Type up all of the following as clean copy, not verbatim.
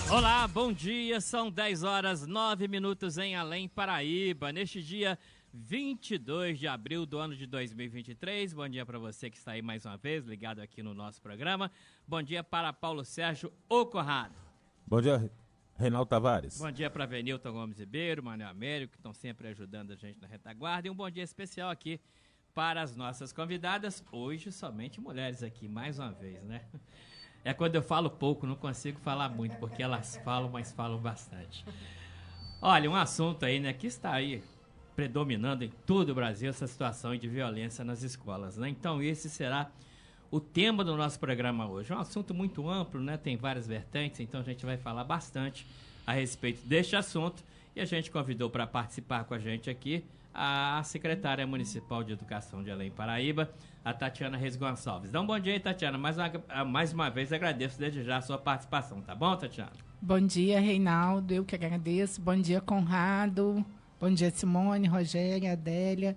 Olá, bom dia, são 10 horas 9 minutos em Além Paraíba, neste dia 22 de abril do ano de 2023, bom dia para você que está aí mais uma vez, ligado aqui no nosso programa, bom dia para Paulo Sérgio Ocorrado. Bom dia, Reinaldo Tavares. Bom dia para Venilton Gomes Ribeiro, Manuel Américo, que estão sempre ajudando a gente na retaguarda, e um bom dia especial aqui para as nossas convidadas, hoje somente mulheres aqui, mais uma vez, né? É quando eu falo pouco, não consigo falar muito, porque elas falam, mas falam bastante. Olha, um assunto aí, né, que está aí predominando em todo o Brasil, essa situação de violência nas escolas, né? Então, esse será o tema do nosso programa hoje. É um assunto muito amplo, né? Tem várias vertentes, então a gente vai falar bastante a respeito deste assunto. E a gente convidou para participar com a gente aqui a secretária municipal de Educação de Além Paraíba, a Tatiana Reis Gonçalves. Então, bom dia, Tatiana. Mais uma vez, agradeço desde já a sua participação, tá bom, Tatiana? Bom dia, Reinaldo. Eu que agradeço. Bom dia, Conrado. Bom dia, Simone, Rogéria, Adélia.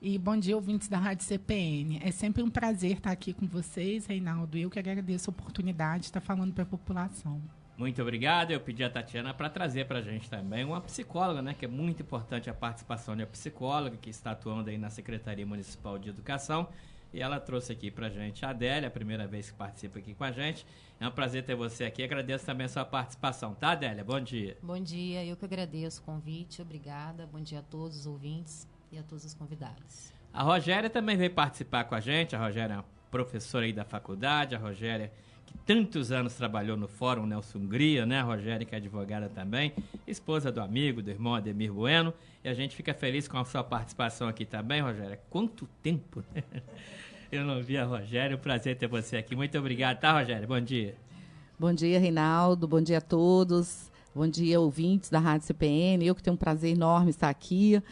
E bom dia, ouvintes da Rádio CPN. É sempre um prazer estar aqui com vocês, Reinaldo. Eu que agradeço a oportunidade de estar falando para a população. Muito obrigado. Eu pedi a Tatiana para trazer para a gente também uma psicóloga, né? Que é muito importante a participação de uma psicóloga que está atuando aí na Secretaria Municipal de Educação. E ela trouxe aqui para a gente a Adélia, a primeira vez que participa aqui com a gente. É um prazer ter você aqui. Agradeço também a sua participação, tá, Adélia? Bom dia. Bom dia. Eu que agradeço o convite. Obrigada. Bom dia a todos os ouvintes e a todos os convidados. A Rogéria também veio participar com a gente. A Rogéria é uma professora aí da faculdade. A Rogéria, que tantos anos trabalhou no Fórum Nelson Hungria, né? A Rogéria, que é advogada também, esposa do amigo, do irmão Ademir Bueno. E a gente fica feliz com a sua participação aqui também, Rogéria. Quanto tempo, né? Eu não vi a Rogéria. Um prazer ter você aqui. Muito obrigado, tá, Rogéria? Bom dia. Bom dia, Reinaldo. Bom dia a todos. Bom dia, ouvintes da Rádio CPN. Eu que tenho um prazer enorme estar aqui.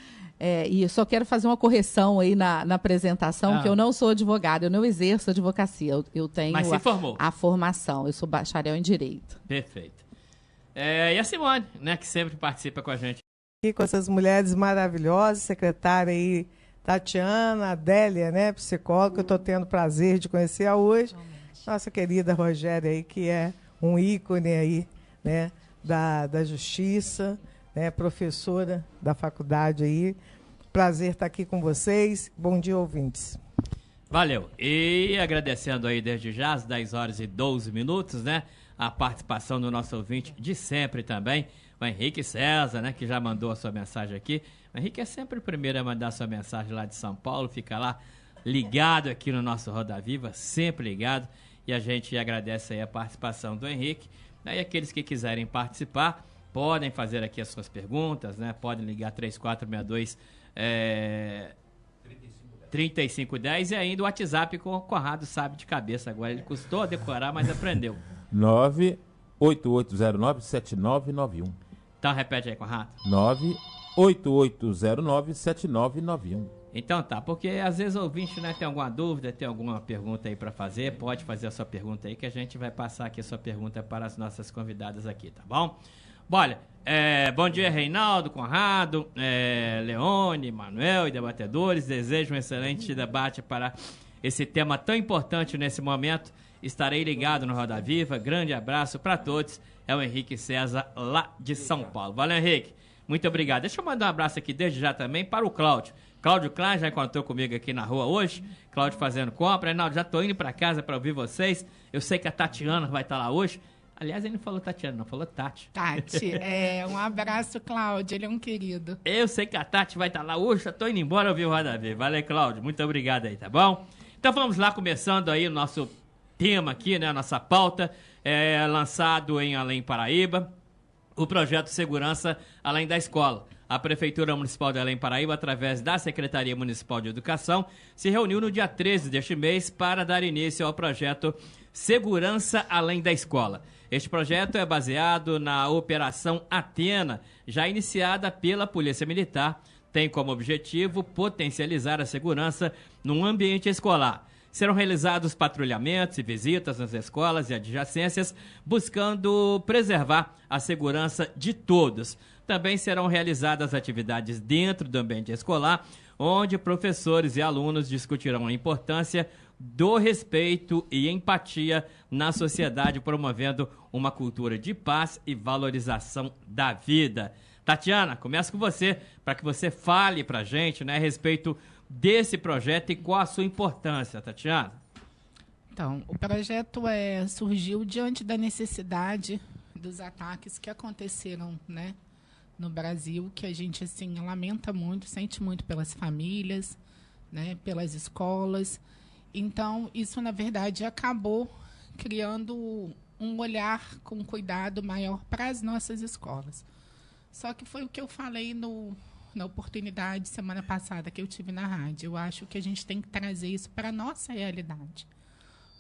E eu só quero fazer uma correção aí na apresentação, que eu não sou advogada, eu não exerço advocacia, eu tenho Mas se formou. A formação, eu sou bacharel em Direito. Perfeito. E a Simone, né, que sempre participa com a gente. Aqui com essas mulheres maravilhosas, secretária aí, Tatiana, Adélia, né, psicóloga, que eu estou tendo prazer de conhecer hoje. Nossa querida Rogéria aí, que é um ícone aí, né, da justiça, né, professora da faculdade aí. Prazer estar aqui com vocês. Bom dia, ouvintes. Valeu. E agradecendo aí desde já, às 10 horas e 12 minutos, né, a participação do nosso ouvinte de sempre também, o Henrique César, né, que já mandou a sua mensagem aqui. O Henrique é sempre o primeiro a mandar a sua mensagem lá de São Paulo, fica lá ligado aqui no nosso Roda Viva, sempre ligado. E a gente agradece aí a participação do Henrique. E aqueles que quiserem participar, podem fazer aqui as suas perguntas, né? Podem ligar 3462 3510 e ainda o WhatsApp com o Conrado sabe de cabeça agora. Ele custou a decorar, mas aprendeu. 98809-7991. Então repete aí, Conrado. 98809-7991. Então tá, porque às vezes o ouvinte, né, tem alguma dúvida, tem alguma pergunta aí para fazer, pode fazer a sua pergunta aí que a gente vai passar aqui a sua pergunta para as nossas convidadas aqui, tá bom? Olha, bom dia, Reinaldo, Conrado, Leone, Manuel e debatedores. Desejo um excelente debate para esse tema tão importante nesse momento. Estarei ligado no Roda Viva. Grande abraço para todos. É o Henrique César, lá de São Paulo. Valeu, Henrique. Muito obrigado. Deixa eu mandar um abraço aqui desde já também para o Cláudio. Cláudio Klein já encontrou comigo aqui na rua hoje. Cláudio fazendo compra. Reinaldo, já estou indo para casa para ouvir vocês. Eu sei que a Tatiana vai estar lá hoje. Aliás, ele não falou Tatiana, não, falou Tati. Tati, um abraço, Cláudio, ele é um querido. Eu sei que a Tati vai estar lá hoje, já tô indo embora ouvir o Roda Viva. Valeu, Cláudio, muito obrigado aí, tá bom? Então vamos lá, começando aí o nosso tema aqui, né, a nossa pauta, lançado em Além Paraíba, o projeto Segurança Além da Escola. A Prefeitura Municipal de Além Paraíba, através da Secretaria Municipal de Educação, se reuniu no dia 13 deste mês para dar início ao projeto Segurança Além da Escola. Este projeto é baseado na Operação Atena, já iniciada pela Polícia Militar, tem como objetivo potencializar a segurança no ambiente escolar. Serão realizados patrulhamentos e visitas nas escolas e adjacências, buscando preservar a segurança de todos. Também serão realizadas atividades dentro do ambiente escolar, onde professores e alunos discutirão a importância do respeito e empatia na sociedade, promovendo uma cultura de paz e valorização da vida. Tatiana, começa com você, para que você fale para a gente, né, a respeito desse projeto e qual a sua importância, Tatiana. Então, o projeto surgiu diante da necessidade dos ataques que aconteceram, né, no Brasil, que a gente assim lamenta muito, sente muito pelas famílias, né, pelas escolas. Então, isso, na verdade, acabou criando um olhar com cuidado maior para as nossas escolas. Só que foi o que eu falei na oportunidade semana passada que eu tive na rádio. Eu acho que a gente tem que trazer isso para a nossa realidade.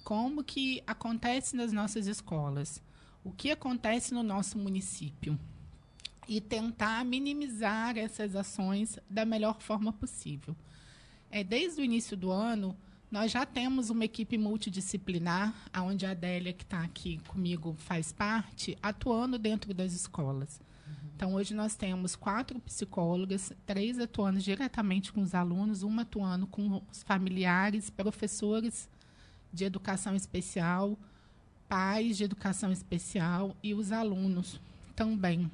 Como que acontece nas nossas escolas? O que acontece no nosso município? E tentar minimizar essas ações da melhor forma possível. Desde o início do ano, nós já temos uma equipe multidisciplinar, onde a Adélia, que está aqui comigo, faz parte, atuando dentro das escolas. Então, hoje nós temos 4 psicólogas, 3 atuando diretamente com os alunos, 1 atuando com os familiares, professores de educação especial, pais de educação especial e os alunos também.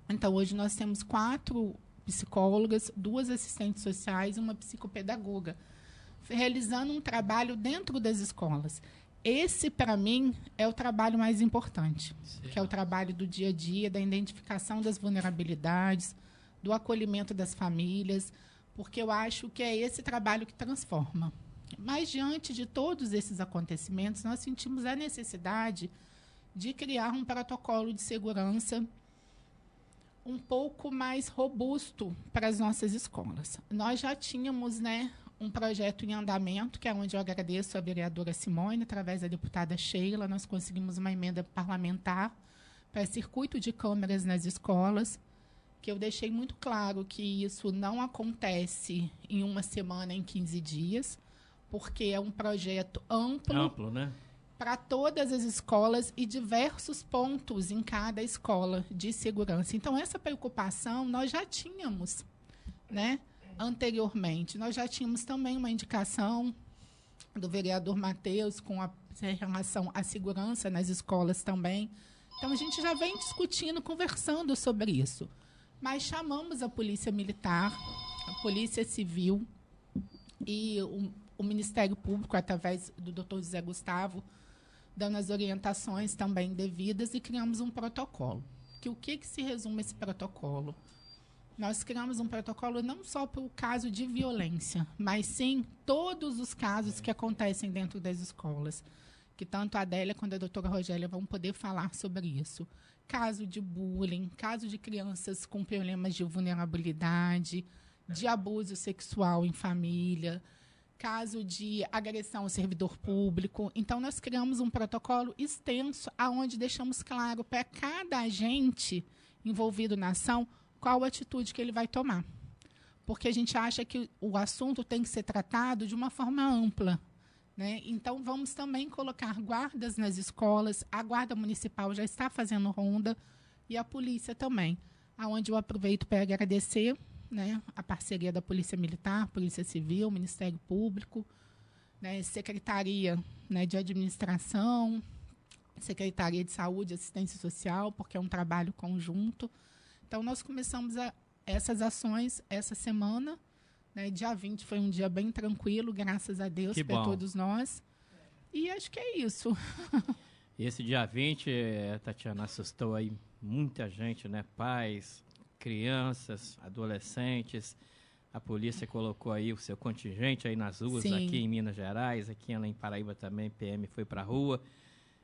Então, hoje nós temos 4 psicólogas, 2 assistentes sociais e uma psicopedagoga, realizando um trabalho dentro das escolas. Esse, para mim, é o trabalho mais importante, que é o trabalho do dia a dia, da identificação das vulnerabilidades, do acolhimento das famílias, porque eu acho que é esse trabalho que transforma. Mas, diante de todos esses acontecimentos, nós sentimos a necessidade de criar um protocolo de segurança um pouco mais robusto para as nossas escolas. Nós já tínhamos, né, um projeto em andamento, que é onde eu agradeço a vereadora Simone, através da deputada Sheila, nós conseguimos uma emenda parlamentar para circuito de câmeras nas escolas, que eu deixei muito claro que isso não acontece em uma semana, em 15 dias, porque é um projeto amplo, né, para todas as escolas e diversos pontos em cada escola de segurança. Então, essa preocupação nós já tínhamos, né, anteriormente. Nós já tínhamos também uma indicação do vereador Matheus com relação à segurança nas escolas também. Então, a gente já vem discutindo, conversando sobre isso. Mas chamamos a Polícia Militar, a Polícia Civil e o Ministério Público, através do Dr. José Gustavo, dando as orientações também devidas, e criamos um protocolo. O que se resume esse protocolo? Nós criamos um protocolo não só para o caso de violência, mas sim todos os casos que acontecem dentro das escolas, que tanto a Adélia quanto a doutora Rogélia vão poder falar sobre isso. Caso de bullying, caso de crianças com problemas de vulnerabilidade, de abuso sexual em família, caso de agressão ao servidor público. Então, nós criamos um protocolo extenso, onde deixamos claro para cada agente envolvido na ação qual a atitude que ele vai tomar. Porque a gente acha que o assunto tem que ser tratado de uma forma ampla, né? Então, vamos também colocar guardas nas escolas. A Guarda Municipal já está fazendo ronda e a polícia também, onde eu aproveito para agradecer, né, a parceria da Polícia Militar, Polícia Civil, Ministério Público, né, Secretaria, né, de Administração, Secretaria de Saúde e Assistência Social, porque é um trabalho conjunto. Então, nós começamos essas ações essa semana, né, dia 20 foi um dia bem tranquilo, graças a Deus, para todos nós. E acho que é isso. Esse dia 20, Tatiana, assustou aí muita gente, né? Pais, crianças, adolescentes. A polícia colocou aí o seu contingente aí nas ruas, sim, aqui em Minas Gerais, aqui em Paraíba também, PM foi para a rua.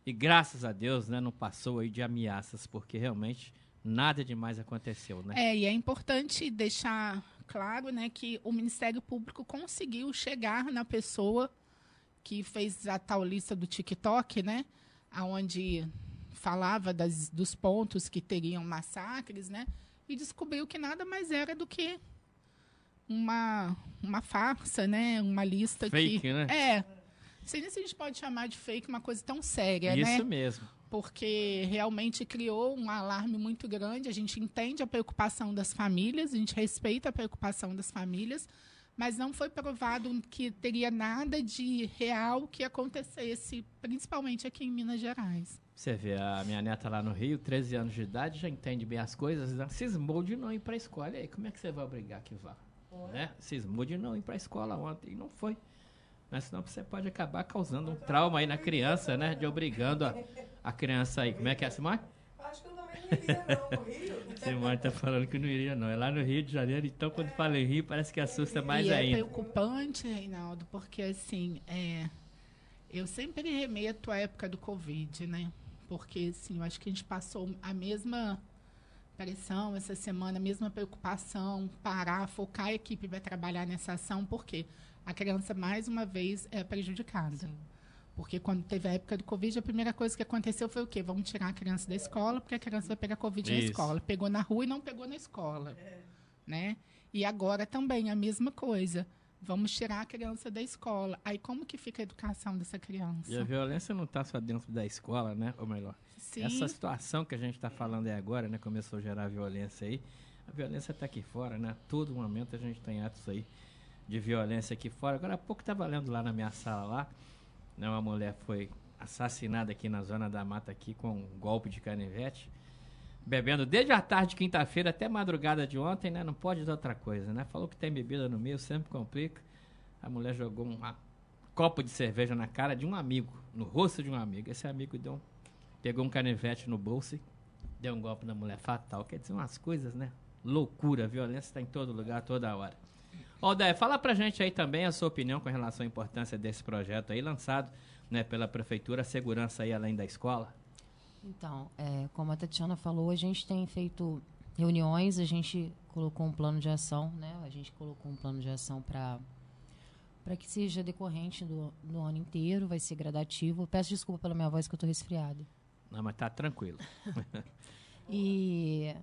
E graças a Deus, né, não passou aí de ameaças, porque realmente nada demais aconteceu, né? E é importante deixar claro, né, que o Ministério Público conseguiu chegar na pessoa que fez a tal lista do TikTok, né, onde falava dos pontos que teriam massacres, né, e descobriu que nada mais era do que uma farsa, né, uma lista fake, que... né? Não sei nem se a gente pode chamar de fake uma coisa tão séria, isso, né? Isso mesmo. Porque realmente criou um alarme muito grande. A gente entende a preocupação das famílias, a gente respeita a preocupação das famílias, mas não foi provado que teria nada de real que acontecesse, principalmente aqui em Minas Gerais. Você vê, a minha neta lá no Rio, 13 anos de idade, já entende bem as coisas, né? Cismou de não ir para a escola. E aí, como é que você vai obrigar que vá? Né? Cismou de não ir para a escola ontem e não foi. Mas senão você pode acabar causando um trauma aí na criança, né? De obrigando a criança aí. Como é que é, Simone? Acho que eu também não iria, não, no Rio. Simone tá falando que não iria, não. É lá no Rio de Janeiro, então quando fala em Rio, parece que assusta mais e ainda. É preocupante, Reinaldo, porque assim, eu sempre remeto à época do Covid, né? Porque assim, eu acho que a gente passou a mesma pressão essa semana, a mesma preocupação, parar, focar a equipe para trabalhar nessa ação, porque a criança, mais uma vez, é prejudicada. Sim. Porque quando teve a época do Covid, a primeira coisa que aconteceu foi o quê? Vamos tirar a criança da escola, porque a criança vai pegar Covid na escola. Pegou na rua e não pegou na escola. Né? E agora também a mesma coisa. Vamos tirar a criança da escola. Aí como que fica a educação dessa criança? E a violência não está só dentro da escola, né? Ou melhor, Sim. Essa situação que a gente está falando aí agora, né? Começou a gerar violência aí. A violência está aqui fora, né? A todo momento a gente tem atos aí de violência aqui fora. Agora há pouco estava lendo lá na minha sala lá, né? Uma mulher foi assassinada aqui na Zona da Mata aqui com um golpe de canivete. Bebendo desde a tarde de quinta-feira até madrugada de ontem, né? Não pode dar outra coisa, né? Falou que tem bebida no meio, sempre complica. A mulher jogou um copo de cerveja na cara de um amigo, no rosto de um amigo. Esse amigo pegou um canivete no bolso e deu um golpe na mulher, fatal. Quer dizer, umas coisas, né? Loucura, violência está em todo lugar, toda hora. Aldair, fala pra gente aí também a sua opinião com relação à importância desse projeto aí, lançado, né, pela Prefeitura, a segurança aí além da escola. Então, como a Tatiana falou, a gente tem feito reuniões, a gente colocou um plano de ação, né? A gente colocou um plano de ação para que seja decorrente do ano inteiro, vai ser gradativo. Peço desculpa pela minha voz que eu estou resfriada. Não, mas tá tranquilo. E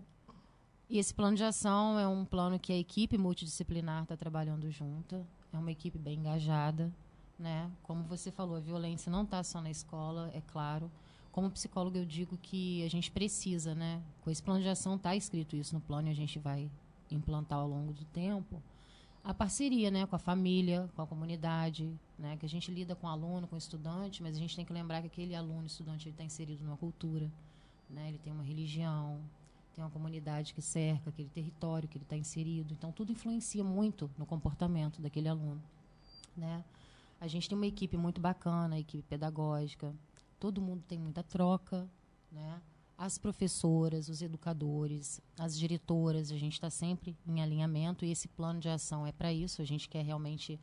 esse plano de ação é um plano que a equipe multidisciplinar está trabalhando junta, é uma equipe bem engajada, né? Como você falou, a violência não está só na escola, é claro. Como psicólogo, eu digo que a gente precisa, né? Com esse plano de ação, está escrito isso no plano e a gente vai implantar ao longo do tempo, a parceria, né? Com a família, com a comunidade, né? Que a gente lida com o aluno, com o estudante, mas a gente tem que lembrar que aquele aluno, estudante, ele está inserido numa cultura, né? Ele tem uma religião, tem uma comunidade que cerca aquele território que ele está inserido. Então, tudo influencia muito no comportamento daquele aluno, né? A gente tem uma equipe muito bacana, a equipe pedagógica. Todo mundo tem muita troca, né? As professoras, os educadores, as diretoras, a gente está sempre em alinhamento e esse plano de ação é para isso. A gente quer realmente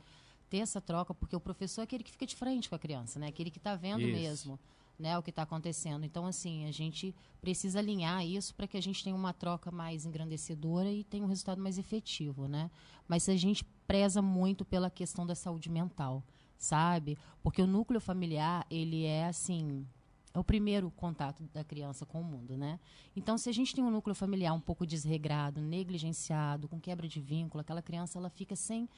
ter essa troca, porque o professor é aquele que fica de frente com a criança, né? Aquele que está vendo mesmo, né, o que está acontecendo. Então, assim, a gente precisa alinhar isso para que a gente tenha uma troca mais engrandecedora e tenha um resultado mais efetivo, né? Mas a gente preza muito pela questão da saúde mental, sabe? Porque o núcleo familiar, ele é assim, é o primeiro contato da criança com o mundo, né? Então, se a gente tem um núcleo familiar um pouco desregrado, negligenciado, com quebra de vínculo, aquela criança ela fica sem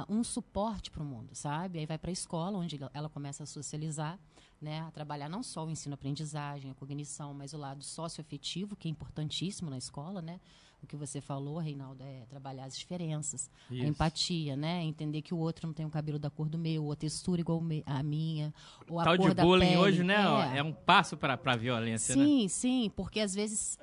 um suporte para o mundo, sabe? Aí vai para a escola, onde ela começa a socializar, né? A trabalhar não só o ensino-aprendizagem, a cognição, mas o lado socioafetivo, que é importantíssimo na escola, né? O que você falou, Reinaldo, é trabalhar as diferenças, a empatia, né? Entender que o outro não tem o cabelo da cor do meu, ou a textura igual a minha, ou a tal cor de da bullying pele. hoje, né? É um passo para a violência, sim, né? Sim, porque às vezes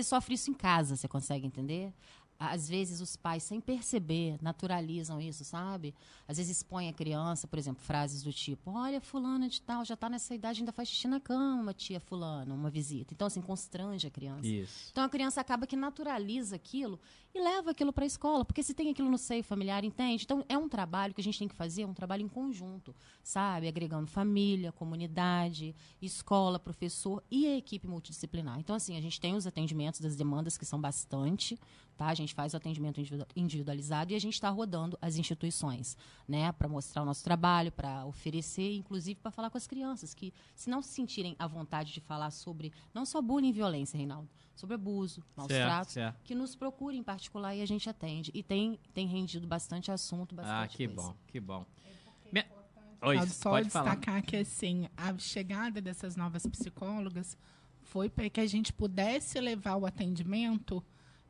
sofre isso em casa, você consegue entender? Às vezes os pais, sem perceber, naturalizam isso, sabe? Às vezes expõem a criança, por exemplo, frases do tipo: olha, fulana de tal, já está nessa idade, ainda faz xixi na cama, tia fulana, uma visita. Então, assim, constrange a criança. Isso. Então, a criança acaba que naturaliza aquilo e leva aquilo para a escola, porque se tem aquilo no seio familiar, entende? Então, é um trabalho que a gente tem que fazer, um trabalho em conjunto, sabe? Agregando família, comunidade, escola, professor e a equipe multidisciplinar. Então, assim, a gente tem os atendimentos das demandas, que são bastante, tá? A gente faz o atendimento individualizado e a gente está rodando as instituições, né, para mostrar o nosso trabalho, para oferecer, inclusive para falar com as crianças, que se não se sentirem à vontade de falar sobre, não só bullying e violência, Reinaldo, sobre abuso, maus tratos, que nos procurem em particular e a gente atende. E tem rendido bastante assunto, bastante que coisa. Bom, que bom. Só pode destacar falar. que assim, a chegada dessas novas psicólogas foi para que a gente pudesse levar o atendimento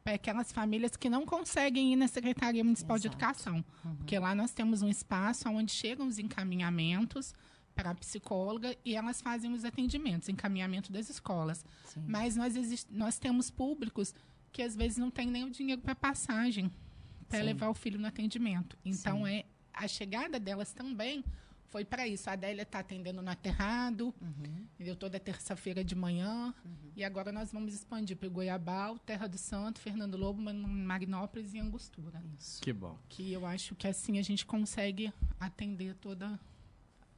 para aquelas famílias que não conseguem ir na Secretaria Municipal de Educação. Porque lá nós temos um espaço onde chegam os encaminhamentos para a psicóloga e elas fazem os atendimentos, encaminhamento das escolas. Sim. Mas nós temos públicos que às vezes não têm nem o dinheiro para passagem, para levar o filho no atendimento. Então, a chegada delas também foi para isso. A Adélia está atendendo no Aterrado, entendeu? Toda terça-feira de manhã. E agora nós vamos expandir para o Goiabal, Terra do Santo, Fernando Lobo, Magnópolis e Angostura. Isso. Que bom. Que eu acho que assim a gente consegue atender toda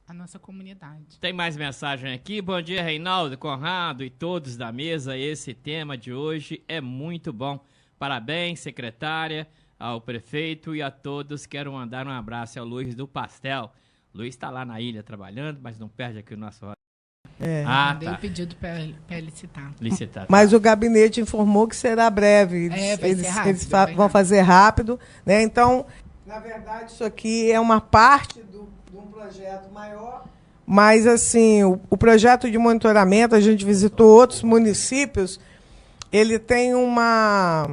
a nossa comunidade. Tem mais mensagem aqui. Bom dia, Reinaldo, Conrado e todos da mesa. Esse tema de hoje é muito bom. Parabéns, secretária, ao prefeito e a todos. Quero mandar um abraço ao Luiz do Pastel. Luiz está lá na ilha trabalhando, mas não perde aqui o nosso... Dei o pedido para ele citar. Licitar. Mas o gabinete informou que será breve. Vai ser rápido, Eles vai vão rápido. fazer rápido, né? Então, na verdade, isso aqui é uma parte de um projeto maior. Mas, assim, o projeto de monitoramento, a gente visitou outros municípios, ele tem uma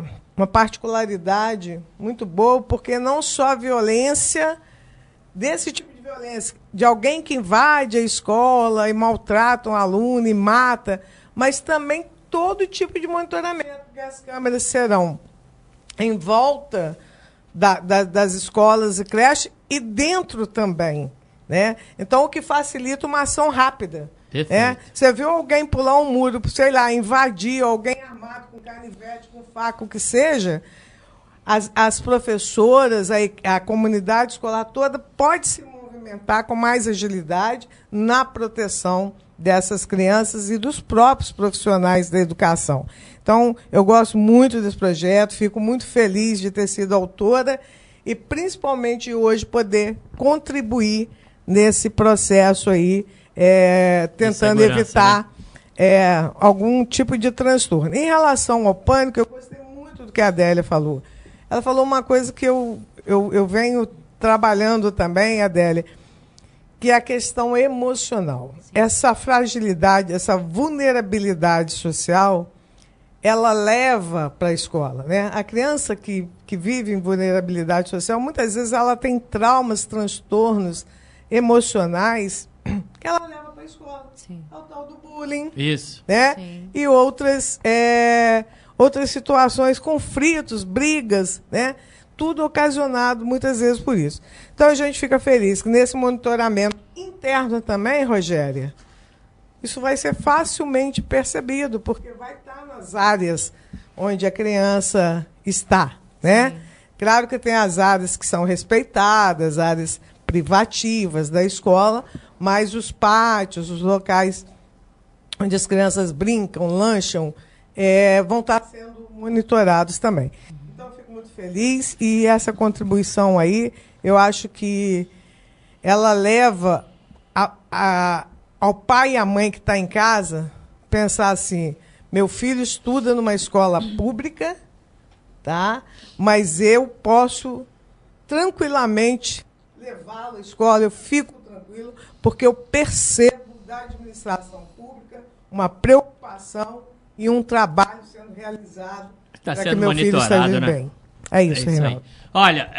particularidade muito boa, porque não só a violência, desse tipo de violência, de alguém que invade a escola e maltrata um aluno e mata, mas também todo tipo de monitoramento, porque as câmeras serão em volta das escolas e creches e dentro também, né? Então, o que facilita uma ação rápida. Perfeito. Você viu alguém pular um muro, sei lá, invadir, alguém armado com canivete, com faca, o que seja, as professoras, a comunidade escolar toda pode se movimentar com mais agilidade na proteção dessas crianças e dos próprios profissionais da educação. Então, eu gosto muito desse projeto, fico muito feliz de ter sido autora e, principalmente hoje, poder contribuir nesse processo aí, tentando evitar algum tipo de transtorno. Em relação ao pânico, eu gostei muito do que a Adélia falou. Ela falou uma coisa que eu venho trabalhando também, Adélia, que é a questão emocional. Essa fragilidade, essa vulnerabilidade social, ela leva para a escola, né? A criança que vive em vulnerabilidade social, muitas vezes ela tem traumas, transtornos emocionais que ela leva para a escola. Sim. É o tal do bullying. Isso. Né? Sim. E outras situações, conflitos, brigas, né? Tudo ocasionado muitas vezes por isso. Então a gente fica feliz que nesse monitoramento interno também, Rogéria, isso vai ser facilmente percebido, porque vai estar nas áreas onde a criança está, né? Claro que tem as áreas que são respeitadas, áreas privativas da escola, mas os pátios, os locais onde as crianças brincam, lancham, vão estar sendo monitorados também. Então, eu fico muito feliz e essa contribuição aí, eu acho que ela leva ao pai e à mãe que está em casa pensar assim, meu filho estuda numa escola pública, tá? Mas eu posso tranquilamente levá-lo à escola, eu fico tranquilo, porque eu percebo da administração pública uma preocupação e um trabalho sendo realizado Está para que sendo meu filho monitorado, esteja né? bem. É isso, Reinaldo. Aí. Olha,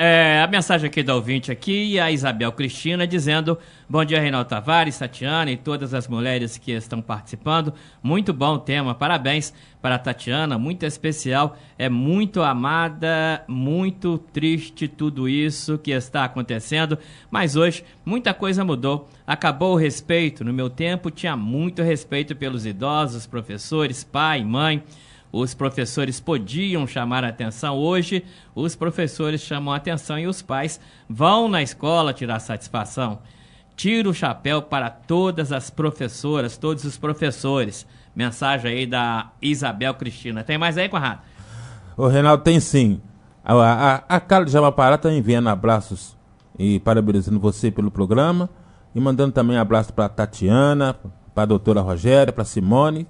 a mensagem aqui da ouvinte aqui, a Isabel Cristina, dizendo: bom dia, Reinaldo Tavares, Tatiana e todas as mulheres que estão participando. Muito bom o tema, parabéns para a Tatiana, muito especial, é muito amada, muito triste tudo isso que está acontecendo, mas hoje muita coisa mudou, acabou o respeito. No meu tempo tinha muito respeito pelos idosos, professores, pai, mãe. Os professores podiam chamar a atenção. Hoje, os professores chamam a atenção e os pais vão na escola tirar satisfação. Tiro o chapéu para todas as professoras, todos os professores. Mensagem aí da Isabel Cristina. Tem mais aí, Conrado? O Reinaldo tem sim. A Carla de Jamapará está enviando abraços e parabenizando você pelo programa e mandando também abraço para a Tatiana, para a doutora Rogéria, para a Simone,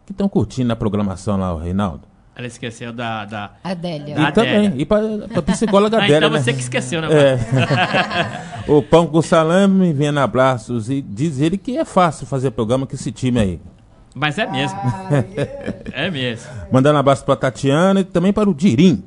que estão curtindo a programação lá, o Reinaldo. Ela esqueceu da Adélia. Da E também, e para a psicóloga dela, então né? você que esqueceu, né? O Pão com Salame me enviando abraços e diz ele que é fácil fazer programa com esse time aí. Mas é mesmo. É mesmo. Mandando um abraço para a Tatiana e também para o Dirim.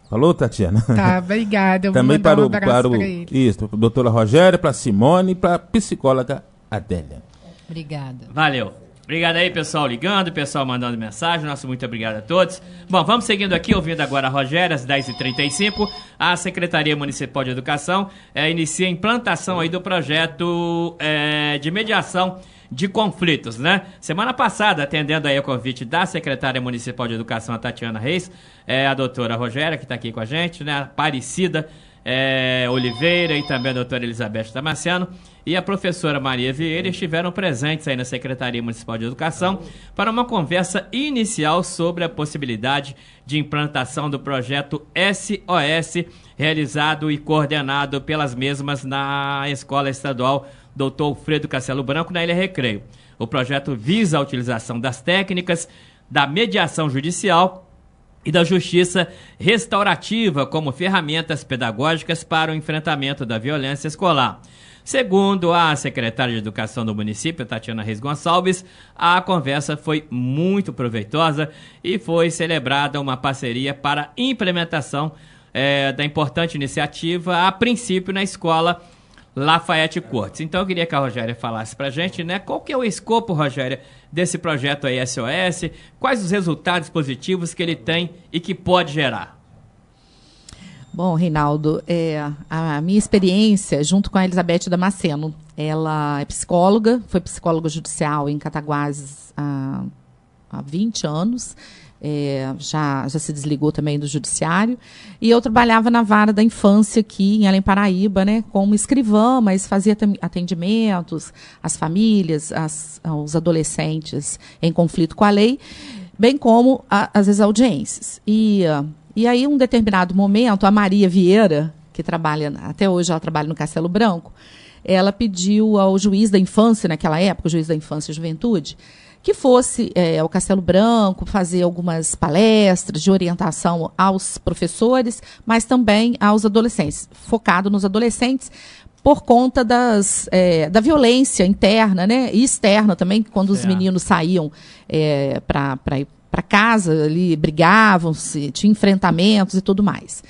Falou, Tatiana? Tá, obrigada. Eu Também vou mandar para um o, abraço para ele. isso, para a doutora Rogéria, para a Simone e para a psicóloga Adélia. Obrigada. Valeu. Obrigado aí, pessoal ligando, pessoal mandando mensagem. Nosso muito obrigado a todos. Bom, vamos seguindo aqui, ouvindo agora a Rogéria, às 10h35. A Secretaria Municipal de Educação inicia a implantação aí do projeto de mediação de conflitos, né? Semana passada, atendendo aí o convite da Secretária Municipal de Educação, a Tatiana Reis, a doutora Rogéria, que está aqui com a gente, né? A Aparecida Oliveira e também a doutora Elizabeth Damasceno e a professora Maria Vieira estiveram presentes aí na Secretaria Municipal de Educação para uma conversa inicial sobre a possibilidade de implantação do projeto SOS, realizado e coordenado pelas mesmas na Escola Estadual Dr. Alfredo Castelo Branco, na Ilha Recreio. O projeto visa a utilização das técnicas da mediação judicial e da justiça restaurativa como ferramentas pedagógicas para o enfrentamento da violência escolar. Segundo a secretária de Educação do município, Tatiana Reis Gonçalves, a conversa foi muito proveitosa e foi celebrada uma parceria para implementação da importante iniciativa, a princípio na escola Lafayette Cortes. Então eu queria que a Rogéria falasse pra gente, né, qual que é o escopo, Rogéria, desse projeto aí SOS, quais os resultados positivos que ele tem e que pode gerar. Bom, Reinaldo, a minha experiência junto com a Elizabeth Damasceno, ela é psicóloga, foi psicóloga judicial em Cataguases há 20 anos, já se desligou também do judiciário, e eu trabalhava na vara da infância aqui em Além Paraíba, né, como escrivã, mas fazia atendimentos às famílias, aos adolescentes em conflito com a lei, bem como às vezes audiências. E aí, em um determinado momento, a Maria Vieira, que trabalha, até hoje ela trabalha no Castelo Branco, ela pediu ao juiz da infância, naquela época, o juiz da infância e juventude, que fosse ao Castelo Branco fazer algumas palestras de orientação aos professores, mas também aos adolescentes, focado nos adolescentes, por conta da violência interna, né, e externa também, quando os meninos saíam para ir para casa, ali brigavam-se, tinha enfrentamentos e tudo mais.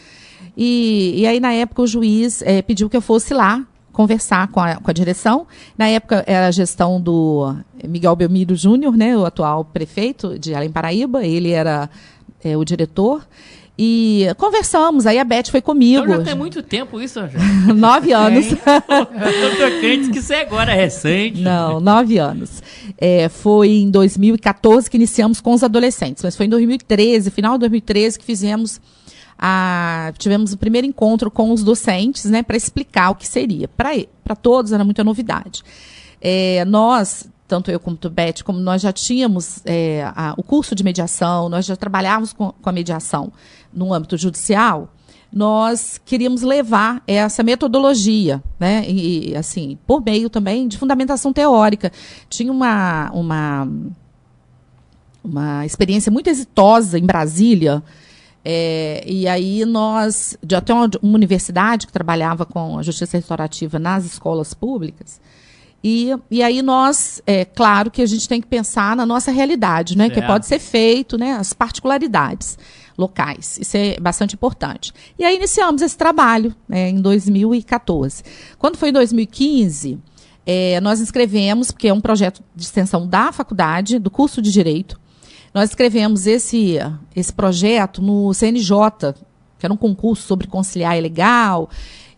E aí, na época, o juiz pediu que eu fosse lá conversar com a direção. Na época, era a gestão do Miguel Belmiro Júnior, né, o atual prefeito de Além Paraíba, ele era o diretor. E conversamos, aí a Beth foi comigo. Então já tem muito tempo isso, Rogéria. 9 anos. Eu tô crente que isso agora é recente. Não, 9 anos. Foi em 2014 que iniciamos com os adolescentes, mas foi em 2013, final de 2013, que tivemos o primeiro encontro com os docentes, né, para explicar o que seria. Para todos era muita novidade. Nós, tanto eu como a Beth, como nós já tínhamos o curso de mediação, nós já trabalhávamos com a mediação no âmbito judicial, nós queríamos levar essa metodologia, né, e assim, por meio também de fundamentação teórica. Tinha uma experiência muito exitosa em Brasília, e aí nós, até uma universidade que trabalhava com a justiça restaurativa nas escolas públicas, e aí nós, claro que a gente tem que pensar na nossa realidade, né, que pode ser feito, né, as particularidades locais. Isso é bastante importante. E aí iniciamos esse trabalho, né, em 2014. Quando foi em 2015, nós inscrevemos, porque é um projeto de extensão da faculdade, do curso de Direito, nós escrevemos esse projeto no CNJ, que era um concurso sobre conciliar ilegal.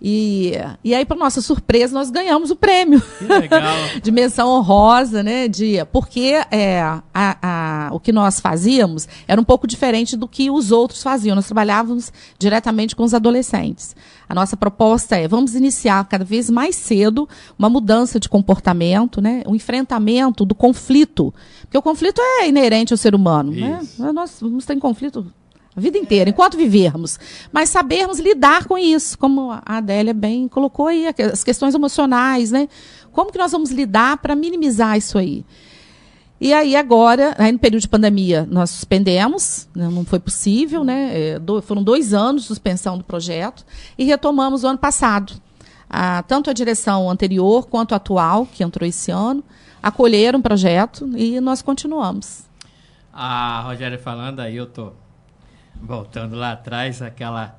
E aí, para nossa surpresa, nós ganhamos o prêmio. Que legal. De menção honrosa, né? Porque o que nós fazíamos era um pouco diferente do que os outros faziam. Nós trabalhávamos diretamente com os adolescentes. A nossa proposta vamos iniciar cada vez mais cedo uma mudança de comportamento, né? Um enfrentamento do conflito. Porque o conflito é inerente ao ser humano. Né? Nós vamos ter conflito a vida inteira, enquanto vivermos. Mas sabermos lidar com isso, como a Adélia bem colocou aí, as questões emocionais, né? Como que nós vamos lidar para minimizar isso aí? E aí agora, aí no período de pandemia, nós suspendemos, não foi possível, né? Foram 2 anos de suspensão do projeto, e retomamos o ano passado. Tanto a direção anterior quanto a atual, que entrou esse ano, acolheram o projeto e nós continuamos. A Rogéria falando aí, eu tô voltando lá atrás, aquela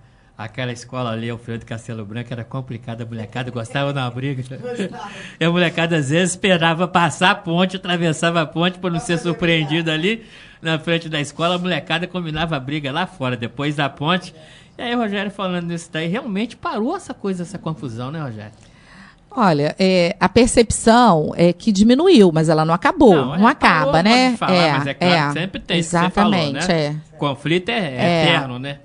escola ali, Alfredo Castelo Branco, era complicada, a molecada gostava de uma briga. E a molecada às vezes esperava passar a ponte, atravessava a ponte para não ser surpreendido ali na frente da escola, a molecada combinava a briga lá fora, depois da ponte. E aí o Rogério falando nisso daí, realmente parou essa confusão, né, Rogério? Olha, a percepção é que diminuiu, mas ela não acabou, não acaba, parou, né? Pode falar, mas é claro que sempre tem, exatamente, você falou, né? O conflito é eterno, né?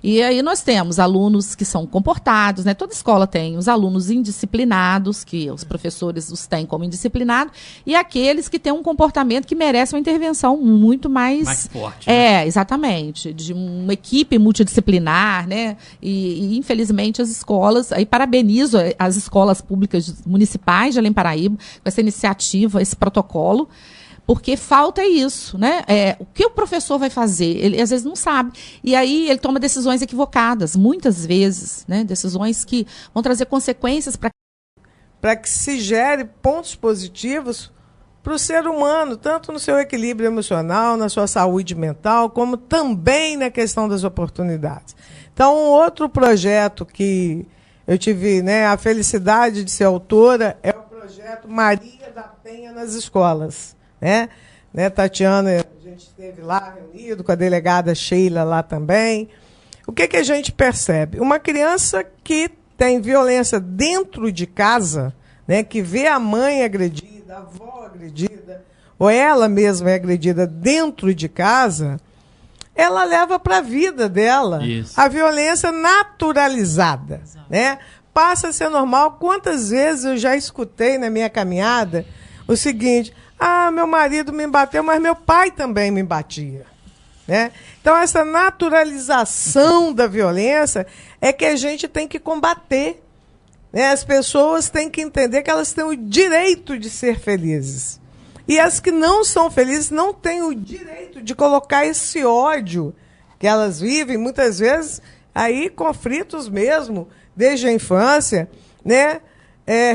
E aí nós temos alunos que são comportados, né? Toda escola tem os alunos indisciplinados, que os professores os têm como indisciplinados, e aqueles que têm um comportamento que merece uma intervenção muito mais forte. Né? Exatamente, de uma equipe multidisciplinar, né? E infelizmente as escolas, aí parabenizo as escolas públicas municipais de Além Paraíba com essa iniciativa, esse protocolo, porque falta isso, né? O que o professor vai fazer? Ele às vezes não sabe. E aí ele toma decisões equivocadas, muitas vezes, né? Decisões que vão trazer consequências para que se gere pontos positivos para o ser humano, tanto no seu equilíbrio emocional, na sua saúde mental, como também na questão das oportunidades. Então, um outro projeto que eu tive, né, a felicidade de ser autora é o projeto Maria da Penha nas Escolas. Né, Tatiana, a gente esteve lá reunido com a delegada Sheila lá também. O que a gente percebe? Uma criança que tem violência dentro de casa, né, que vê a mãe agredida, a avó agredida, ou ela mesma é agredida dentro de casa, ela leva para a vida dela a violência naturalizada. Né? Passa a ser normal. Quantas vezes eu já escutei na minha caminhada o seguinte: meu marido me bateu, mas meu pai também me batia. Né? Então, essa naturalização da violência é que a gente tem que combater. Né? As pessoas têm que entender que elas têm o direito de ser felizes. E as que não são felizes não têm o direito de colocar esse ódio que elas vivem, muitas vezes, aí conflitos mesmo, desde a infância, né?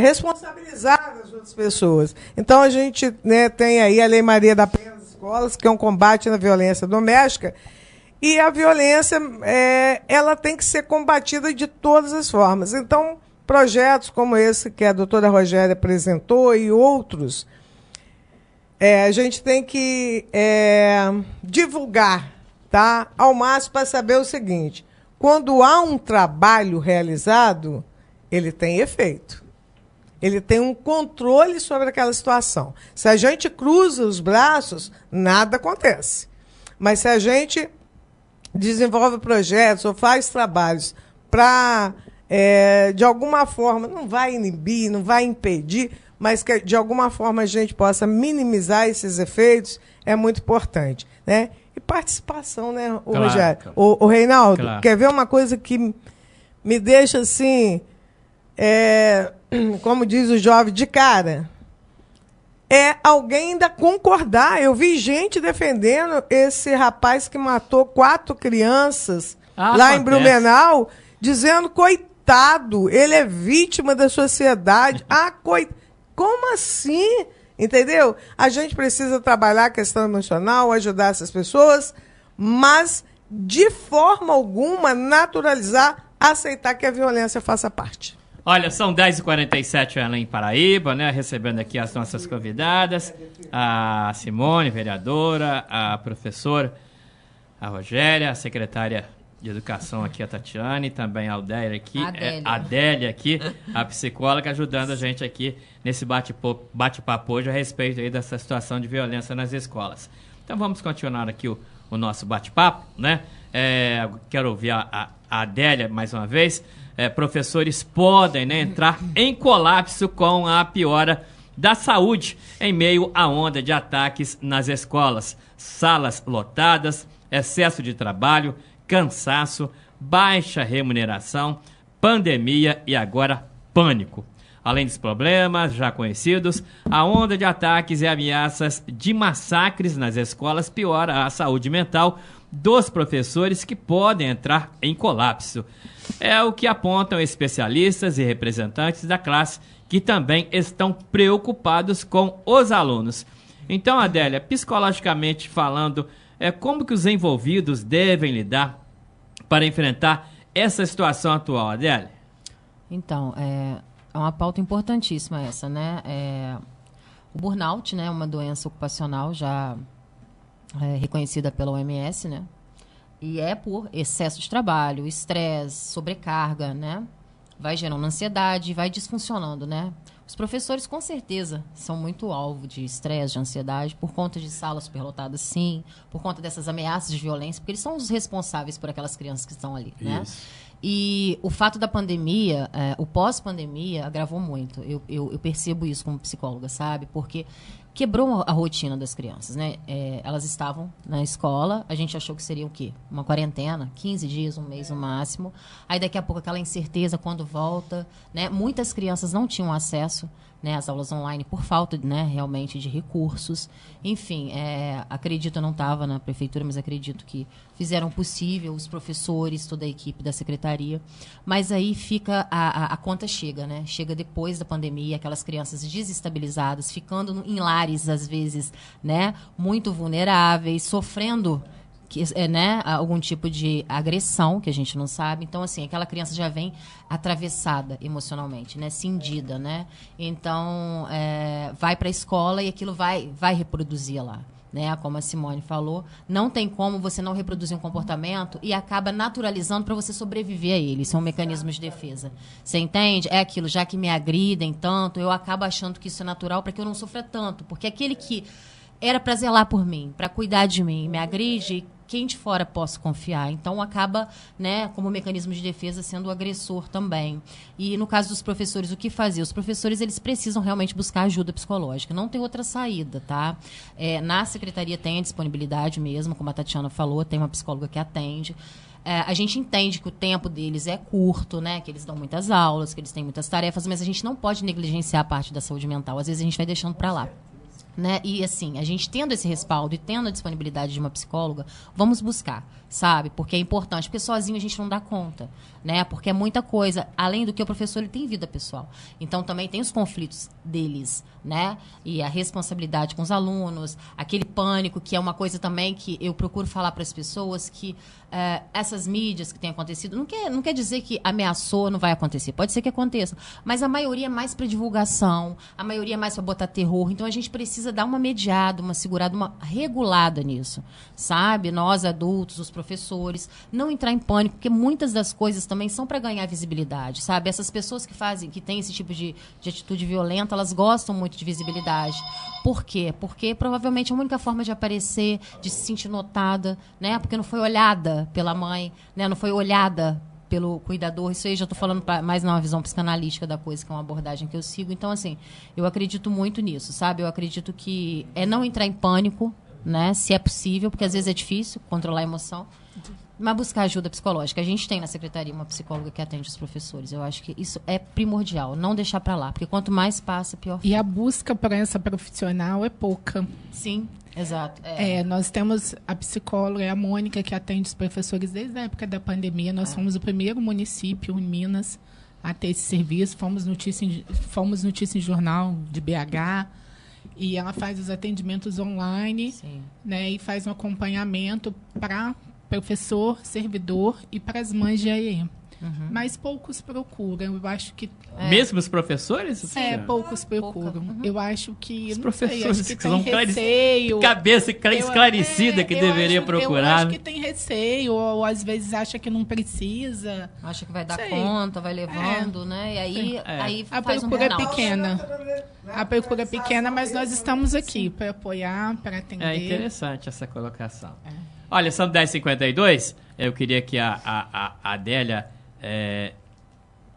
Responsabilizar as outras pessoas. Então, a gente, né, tem aí a Lei Maria da Penha das Escolas, que é um combate na violência doméstica, e a violência ela tem que ser combatida de todas as formas. Então, projetos como esse que a doutora Rogéria apresentou e outros, a gente tem que divulgar, tá, ao máximo, para saber o seguinte: quando há um trabalho realizado, ele tem efeito. Ele tem um controle sobre aquela situação. Se a gente cruza os braços, nada acontece. Mas se a gente desenvolve projetos ou faz trabalhos para, de alguma forma, não vai inibir, não vai impedir, mas que de alguma forma a gente possa minimizar esses efeitos, é muito importante. Né? E participação, né, Rogério? Claro. O Reinaldo, claro. Quer ver uma coisa que me deixa assim... como diz o jovem, de cara, alguém ainda concordar. Eu vi gente defendendo esse rapaz que matou 4 crianças lá em Blumenau, dizendo, coitado, ele é vítima da sociedade. Como assim? Entendeu? A gente precisa trabalhar a questão emocional, ajudar essas pessoas, mas, de forma alguma, naturalizar, aceitar que a violência faça parte. Olha, são 10h47 em Paraíba, né? Recebendo aqui as nossas convidadas, a Simone, vereadora, a professora, a Rogéria, a secretária de Educação aqui, a Tatiane, também a Adélia aqui, a Adélia aqui, a psicóloga, ajudando a gente aqui nesse bate-papo hoje a respeito aí dessa situação de violência nas escolas. Então vamos continuar aqui o nosso bate-papo, né? Quero ouvir a Adélia mais uma vez. Professores podem, né, entrar em colapso com a piora da saúde em meio à onda de ataques nas escolas. Salas lotadas, excesso de trabalho, cansaço, baixa remuneração, pandemia e agora pânico. Além dos problemas já conhecidos, a onda de ataques e ameaças de massacres nas escolas piora a saúde mental dos professores, que podem entrar em colapso. É o que apontam especialistas e representantes da classe que também estão preocupados com os alunos. Então, Adélia, psicologicamente falando, como que os envolvidos devem lidar para enfrentar essa situação atual, Adélia? Então, é uma pauta importantíssima essa, né? O burnout, né, é uma doença ocupacional já reconhecida pela OMS, né? E é por excesso de trabalho, estresse, sobrecarga, né? Vai gerando ansiedade, vai disfuncionando, né? Os professores, com certeza, são muito alvo de estresse, de ansiedade, por conta de salas superlotadas, sim, por conta dessas ameaças de violência, porque eles são os responsáveis por aquelas crianças que estão ali, né? E o fato da pandemia, o pós-pandemia, agravou muito. Eu percebo isso como psicóloga, sabe? Porque quebrou a rotina das crianças, né? Elas estavam na escola, a gente achou que seria o quê? Uma quarentena, 15 dias, um mês no máximo. Aí daqui a pouco aquela incerteza quando volta, né? Muitas crianças não tinham acesso, né, às aulas online por falta, né, realmente de recursos. Enfim, acredito, eu não estava na prefeitura, mas acredito que fizeram o possível, os professores, toda a equipe da secretaria. Mas aí fica, a conta chega, né? Chega depois da pandemia, aquelas crianças desestabilizadas, ficando em lares, às vezes, né, muito vulneráveis, sofrendo né, algum tipo de agressão, que a gente não sabe. Então, assim, aquela criança já vem atravessada emocionalmente, né, cindida, né? Então, vai para a escola e aquilo vai reproduzir lá. Né, como a Simone falou, não tem como você não reproduzir um comportamento e acaba naturalizando para você sobreviver a ele. Isso é um mecanismo de defesa. Você entende? É aquilo, já que me agridem tanto, eu acabo achando que isso é natural para que eu não sofra tanto. Porque aquele que era para zelar por mim, para cuidar de mim, me agride, quem de fora posso confiar? Então, acaba, né, como mecanismo de defesa, sendo o agressor também. E, no caso dos professores, o que fazer? Os professores, eles precisam realmente buscar ajuda psicológica. Não tem outra saída, tá? Na secretaria tem a disponibilidade mesmo, como a Tatiana falou, tem uma psicóloga que atende. A gente entende que o tempo deles é curto, né? Que eles dão muitas aulas, que eles têm muitas tarefas, mas a gente não pode negligenciar a parte da saúde mental. Às vezes, a gente vai deixando para lá. Né? E assim, a gente tendo esse respaldo e tendo a disponibilidade de uma psicóloga, vamos buscar, sabe? Porque é importante, porque sozinho a gente não dá conta, né? Porque é muita coisa, além do que o professor ele tem vida pessoal. Então também tem os conflitos deles, né? E a responsabilidade com os alunos, aquele pânico, que é uma coisa também que eu procuro falar para as pessoas, que essas mídias que têm acontecido, não quer dizer que ameaçou, não vai acontecer. Pode ser que aconteça, mas a maioria é mais para divulgação, a maioria é mais para botar terror. Então a gente precisa dar uma mediada, uma segurada, uma regulada nisso, sabe? Nós adultos, os professores, não entrar em pânico, porque muitas das coisas também são para ganhar visibilidade, sabe? Essas pessoas que têm esse tipo de atitude violenta, elas gostam muito de visibilidade. Por quê? Porque provavelmente a única forma de aparecer, de se sentir notada, né? Porque não foi olhada pela mãe, né? Não foi olhada pelo cuidador. Isso aí já estou falando mais numa visão psicanalítica da coisa, que é uma abordagem que eu sigo. Então, assim, eu acredito muito nisso, sabe? Eu acredito que não entrar em pânico, né? Se é possível, porque às vezes é difícil controlar a emoção, mas buscar ajuda psicológica. A gente tem na secretaria uma psicóloga que atende os professores. Eu acho que isso é primordial, não deixar para lá, porque quanto mais passa, pior fica. E a busca por essa profissional é pouca. Sim, exato. Nós temos a psicóloga, a Mônica, que atende os professores desde a época da pandemia. Nós fomos o primeiro município em Minas a ter esse serviço. Fomos notícia em jornal de BH. E ela faz os atendimentos online, né, e faz um acompanhamento para professor, servidor e para as mães de AEE. Mas poucos procuram. Eu acho que... Mesmo os professores? Poucos procuram. Eu acho que... Os professores que são receio. Cabeça esclarecida que deveria procurar. Eu acho que tem receio, ou às vezes acha que não precisa. Acha que vai dar conta, vai levando, né? E aí a faz procura é pequena. A procura é pequena, mas nós estamos aqui para apoiar, para atender. É interessante essa colocação. Olha, são 10h52. Eu queria que a Adélia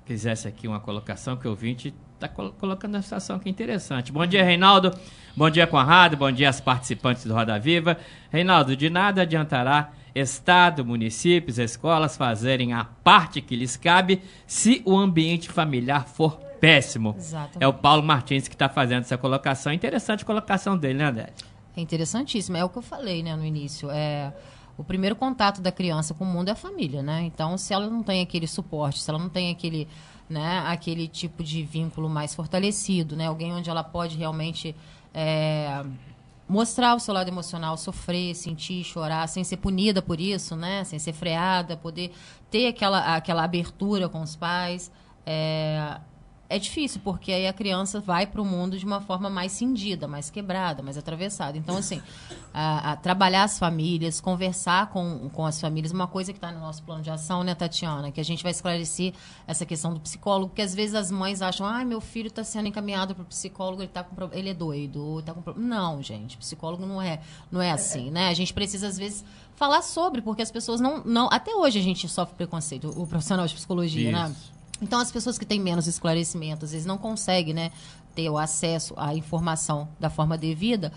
fizesse aqui uma colocação, que o ouvinte está colocando uma situação aqui interessante. Bom dia, Reinaldo. Bom dia, Conrado. Bom dia às participantes do Roda Viva. Reinaldo, de nada adiantará Estado, municípios, escolas fazerem a parte que lhes cabe se o ambiente familiar for péssimo. Exatamente. É o Paulo Martins que está fazendo essa colocação. Interessante a colocação dele, né, Adélia? É interessantíssimo. É o que eu falei, né, no início. O primeiro contato da criança com o mundo é a família, né? Então, se ela não tem aquele suporte, se ela não tem né, aquele tipo de vínculo mais fortalecido, né, alguém onde ela pode realmente mostrar o seu lado emocional, sofrer, sentir, chorar, sem ser punida por isso, né, sem ser freada, poder ter aquela abertura com os pais. É difícil, porque aí a criança vai para o mundo de uma forma mais cindida, mais quebrada, mais atravessada. Então, assim, trabalhar as famílias, conversar com as famílias, uma coisa que está no nosso plano de ação, né, Tatiana? Que a gente vai esclarecer essa questão do psicólogo, porque às vezes as mães acham, meu filho está sendo encaminhado para o psicólogo, ele é doido, tá com não, gente, psicólogo não é assim, né? A gente precisa, às vezes, falar sobre, porque as pessoas não... Até hoje a gente sofre preconceito, o profissional de psicologia, né? Então, as pessoas que têm menos esclarecimento, às vezes não conseguem, né, ter o acesso à informação da forma devida,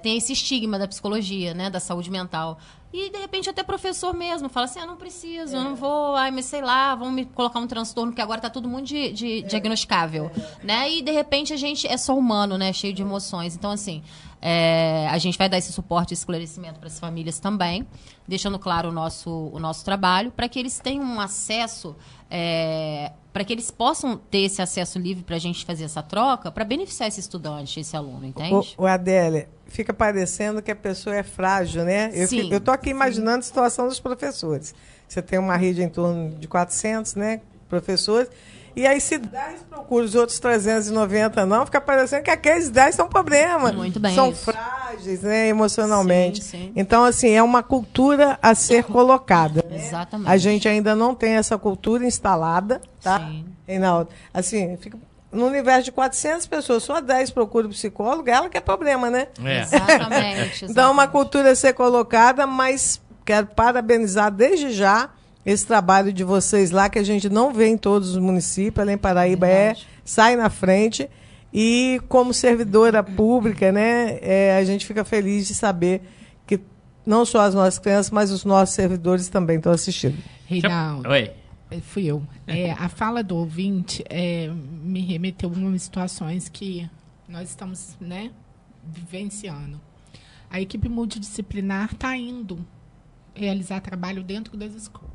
tem esse estigma da psicologia, né, da saúde mental. E, de repente, até professor mesmo fala assim, não preciso, eu não vou, mas sei lá, vão me colocar um transtorno, porque agora está todo mundo diagnosticável, né? E, de repente, a gente é só humano, né, cheio de emoções. Então, assim, a gente vai dar esse suporte e esclarecimento para as famílias também, deixando claro o nosso trabalho, para que eles tenham um acesso, para que eles possam ter esse acesso livre para a gente fazer essa troca, para beneficiar esse estudante, esse aluno, entende? O Adélia, fica parecendo que a pessoa é frágil, né? Eu estou aqui imaginando a situação dos professores. Você tem uma rede em torno de 400, né, professores, e aí se 10 procuram os outros 390 não, fica parecendo que aqueles 10 são problema. Muito bem, são isso. frágeis, né, emocionalmente. Sim. Então, assim, é uma cultura a ser colocada. Né? Exatamente. A gente ainda não tem essa cultura instalada, tá, Sim. Reinaldo? Assim, fica... No universo de 400 pessoas, só 10 procuram psicólogo, ela que é problema, né? Exatamente. Então, uma cultura a ser colocada, mas quero parabenizar desde já esse trabalho de vocês lá, que a gente não vê em todos os municípios, além Paraíba sai na frente. E como servidora pública, né, a gente fica feliz de saber que não só as nossas crianças, mas os nossos servidores também estão assistindo. Reinaldo. Oi. Fui eu. A fala do ouvinte me remeteu a umas situações que nós estamos, né, vivenciando. A equipe multidisciplinar está indo realizar trabalho dentro das escolas.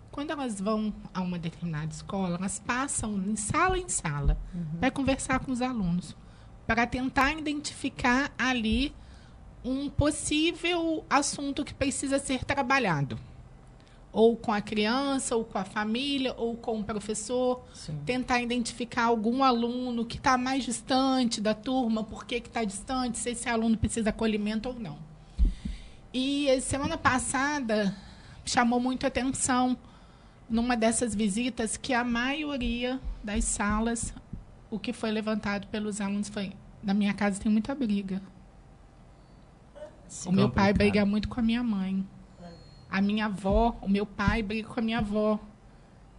Quando elas vão a uma determinada escola, elas passam em sala para conversar com os alunos, para tentar identificar ali um possível assunto que precisa ser trabalhado. Ou com a criança, ou com a família, ou com o professor. Sim. Tentar identificar algum aluno que está mais distante da turma, por que está distante, se esse aluno precisa de acolhimento ou não. E semana passada chamou muito atenção, numa dessas visitas, que a maioria das salas, o que foi levantado pelos alunos foi: na minha casa tem muita briga. O meu pai briga muito com a minha mãe. A minha avó, o meu pai briga com a minha avó.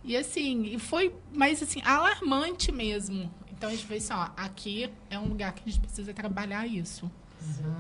E assim, foi mais assim, alarmante mesmo. Então a gente fez assim, aqui é um lugar que a gente precisa trabalhar isso.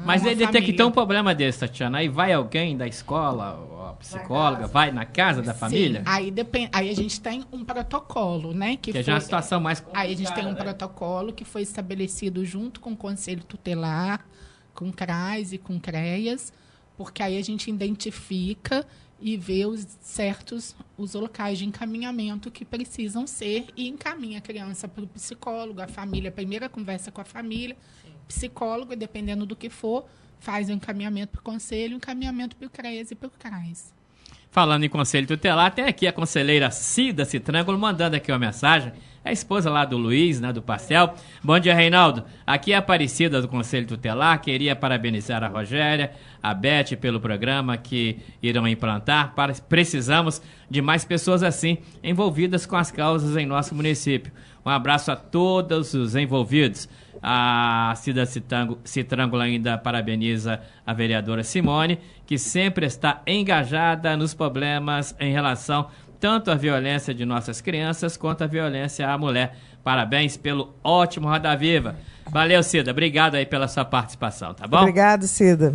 Mas ele detectou um problema desse, Tatiana. Aí vai alguém da escola, a psicóloga, vai na casa da família? Aí depende. Aí a gente tem um protocolo, né? Que já é uma situação mais complicada. Aí a gente tem um protocolo que foi estabelecido junto com o Conselho Tutelar, com CRAS e com CREAS, porque aí a gente identifica e vê os locais de encaminhamento que precisam ser, e encaminha a criança para o psicólogo, a família, a primeira conversa com a família, psicólogo, dependendo do que for, faz o encaminhamento para o conselho, encaminhamento para o CREAS e para o CRAS. Falando em Conselho Tutelar, tem aqui a conselheira Cida Citrângulo mandando aqui uma mensagem. É a esposa lá do Luiz, né, do Pastel. Bom dia, Reinaldo. Aqui é a Aparecida do Conselho Tutelar. Queria parabenizar a Rogéria, a Beth pelo programa que irão implantar. Precisamos de mais pessoas assim, envolvidas com as causas em nosso município. Um abraço a todos os envolvidos. A Cida Citrângulo ainda parabeniza a vereadora Simone, que sempre está engajada nos problemas em relação tanto à violência de nossas crianças quanto à violência à mulher. Parabéns pelo ótimo Roda Viva. Valeu, Cida. Obrigado aí pela sua participação, tá bom? Obrigado, Cida.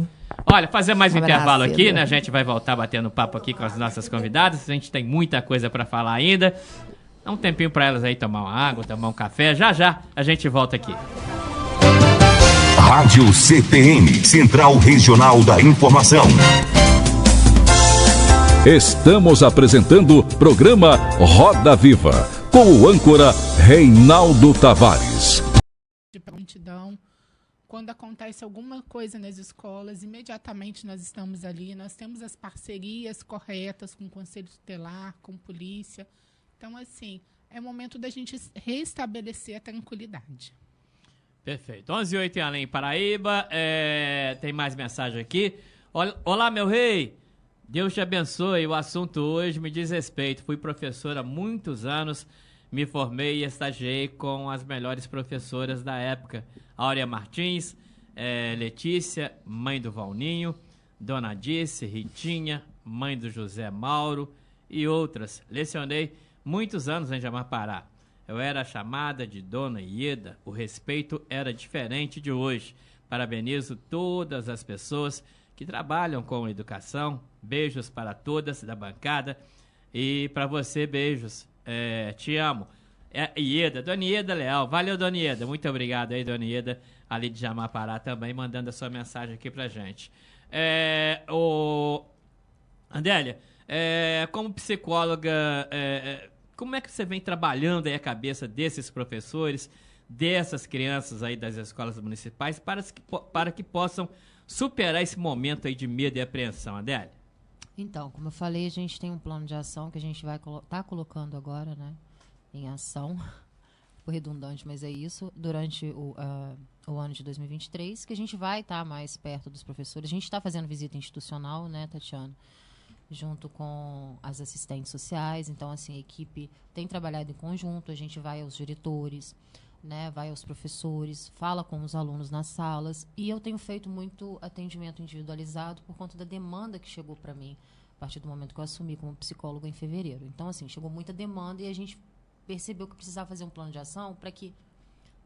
Olha, fazer mais um intervalo aqui, né? A gente vai voltar batendo papo aqui com as nossas convidadas. A gente tem muita coisa para falar ainda. Dá um tempinho para elas aí tomar uma água, tomar um café. Já já a gente volta aqui. Rádio CPN, Central Regional da Informação. Estamos apresentando programa Roda Viva, com o âncora Reinaldo Tavares. De prontidão. Quando acontece alguma coisa nas escolas, imediatamente nós estamos ali, nós temos as parcerias corretas com o Conselho Tutelar, com polícia. Então, assim, é momento da gente restabelecer a tranquilidade. Perfeito. 11h08 em Além Paraíba. Tem mais mensagem aqui. Olá, meu rei. Deus te abençoe. O assunto hoje me diz respeito. Fui professora há muitos anos. Me formei e estagiei com as melhores professoras da época. Áurea Martins, Letícia, mãe do Valninho, Dona Dice, Ritinha, mãe do José Mauro e outras. Lecionei muitos anos em Jamarpará. Eu era chamada de Dona Ieda. O respeito era diferente de hoje. Parabenizo todas as pessoas que trabalham com educação. Beijos para todas da bancada. E para você, beijos. Te amo. Ieda, Dona Ieda Leal. Valeu, Dona Ieda. Muito obrigado aí, Dona Ieda, ali de Jamarpará também, mandando a sua mensagem aqui pra gente. Andélia, como psicóloga, como é que você vem trabalhando aí a cabeça desses professores, dessas crianças aí das escolas municipais, para que possam superar esse momento aí de medo e apreensão, Andélia? Então, como eu falei, a gente tem um plano de ação que a gente vai estar colocando agora, né, em ação, por redundante, mas é isso, durante o ano de 2023, que a gente vai estar mais perto dos professores. A gente está fazendo visita institucional, né, Tatiana, junto com as assistentes sociais. Então, assim, a equipe tem trabalhado em conjunto, a gente vai aos diretores, né, vai aos professores, fala com os alunos nas salas, e eu tenho feito muito atendimento individualizado por conta da demanda que chegou para mim a partir do momento que eu assumi como psicóloga em fevereiro. Então, assim, chegou muita demanda e a gente percebeu que precisava fazer um plano de ação para que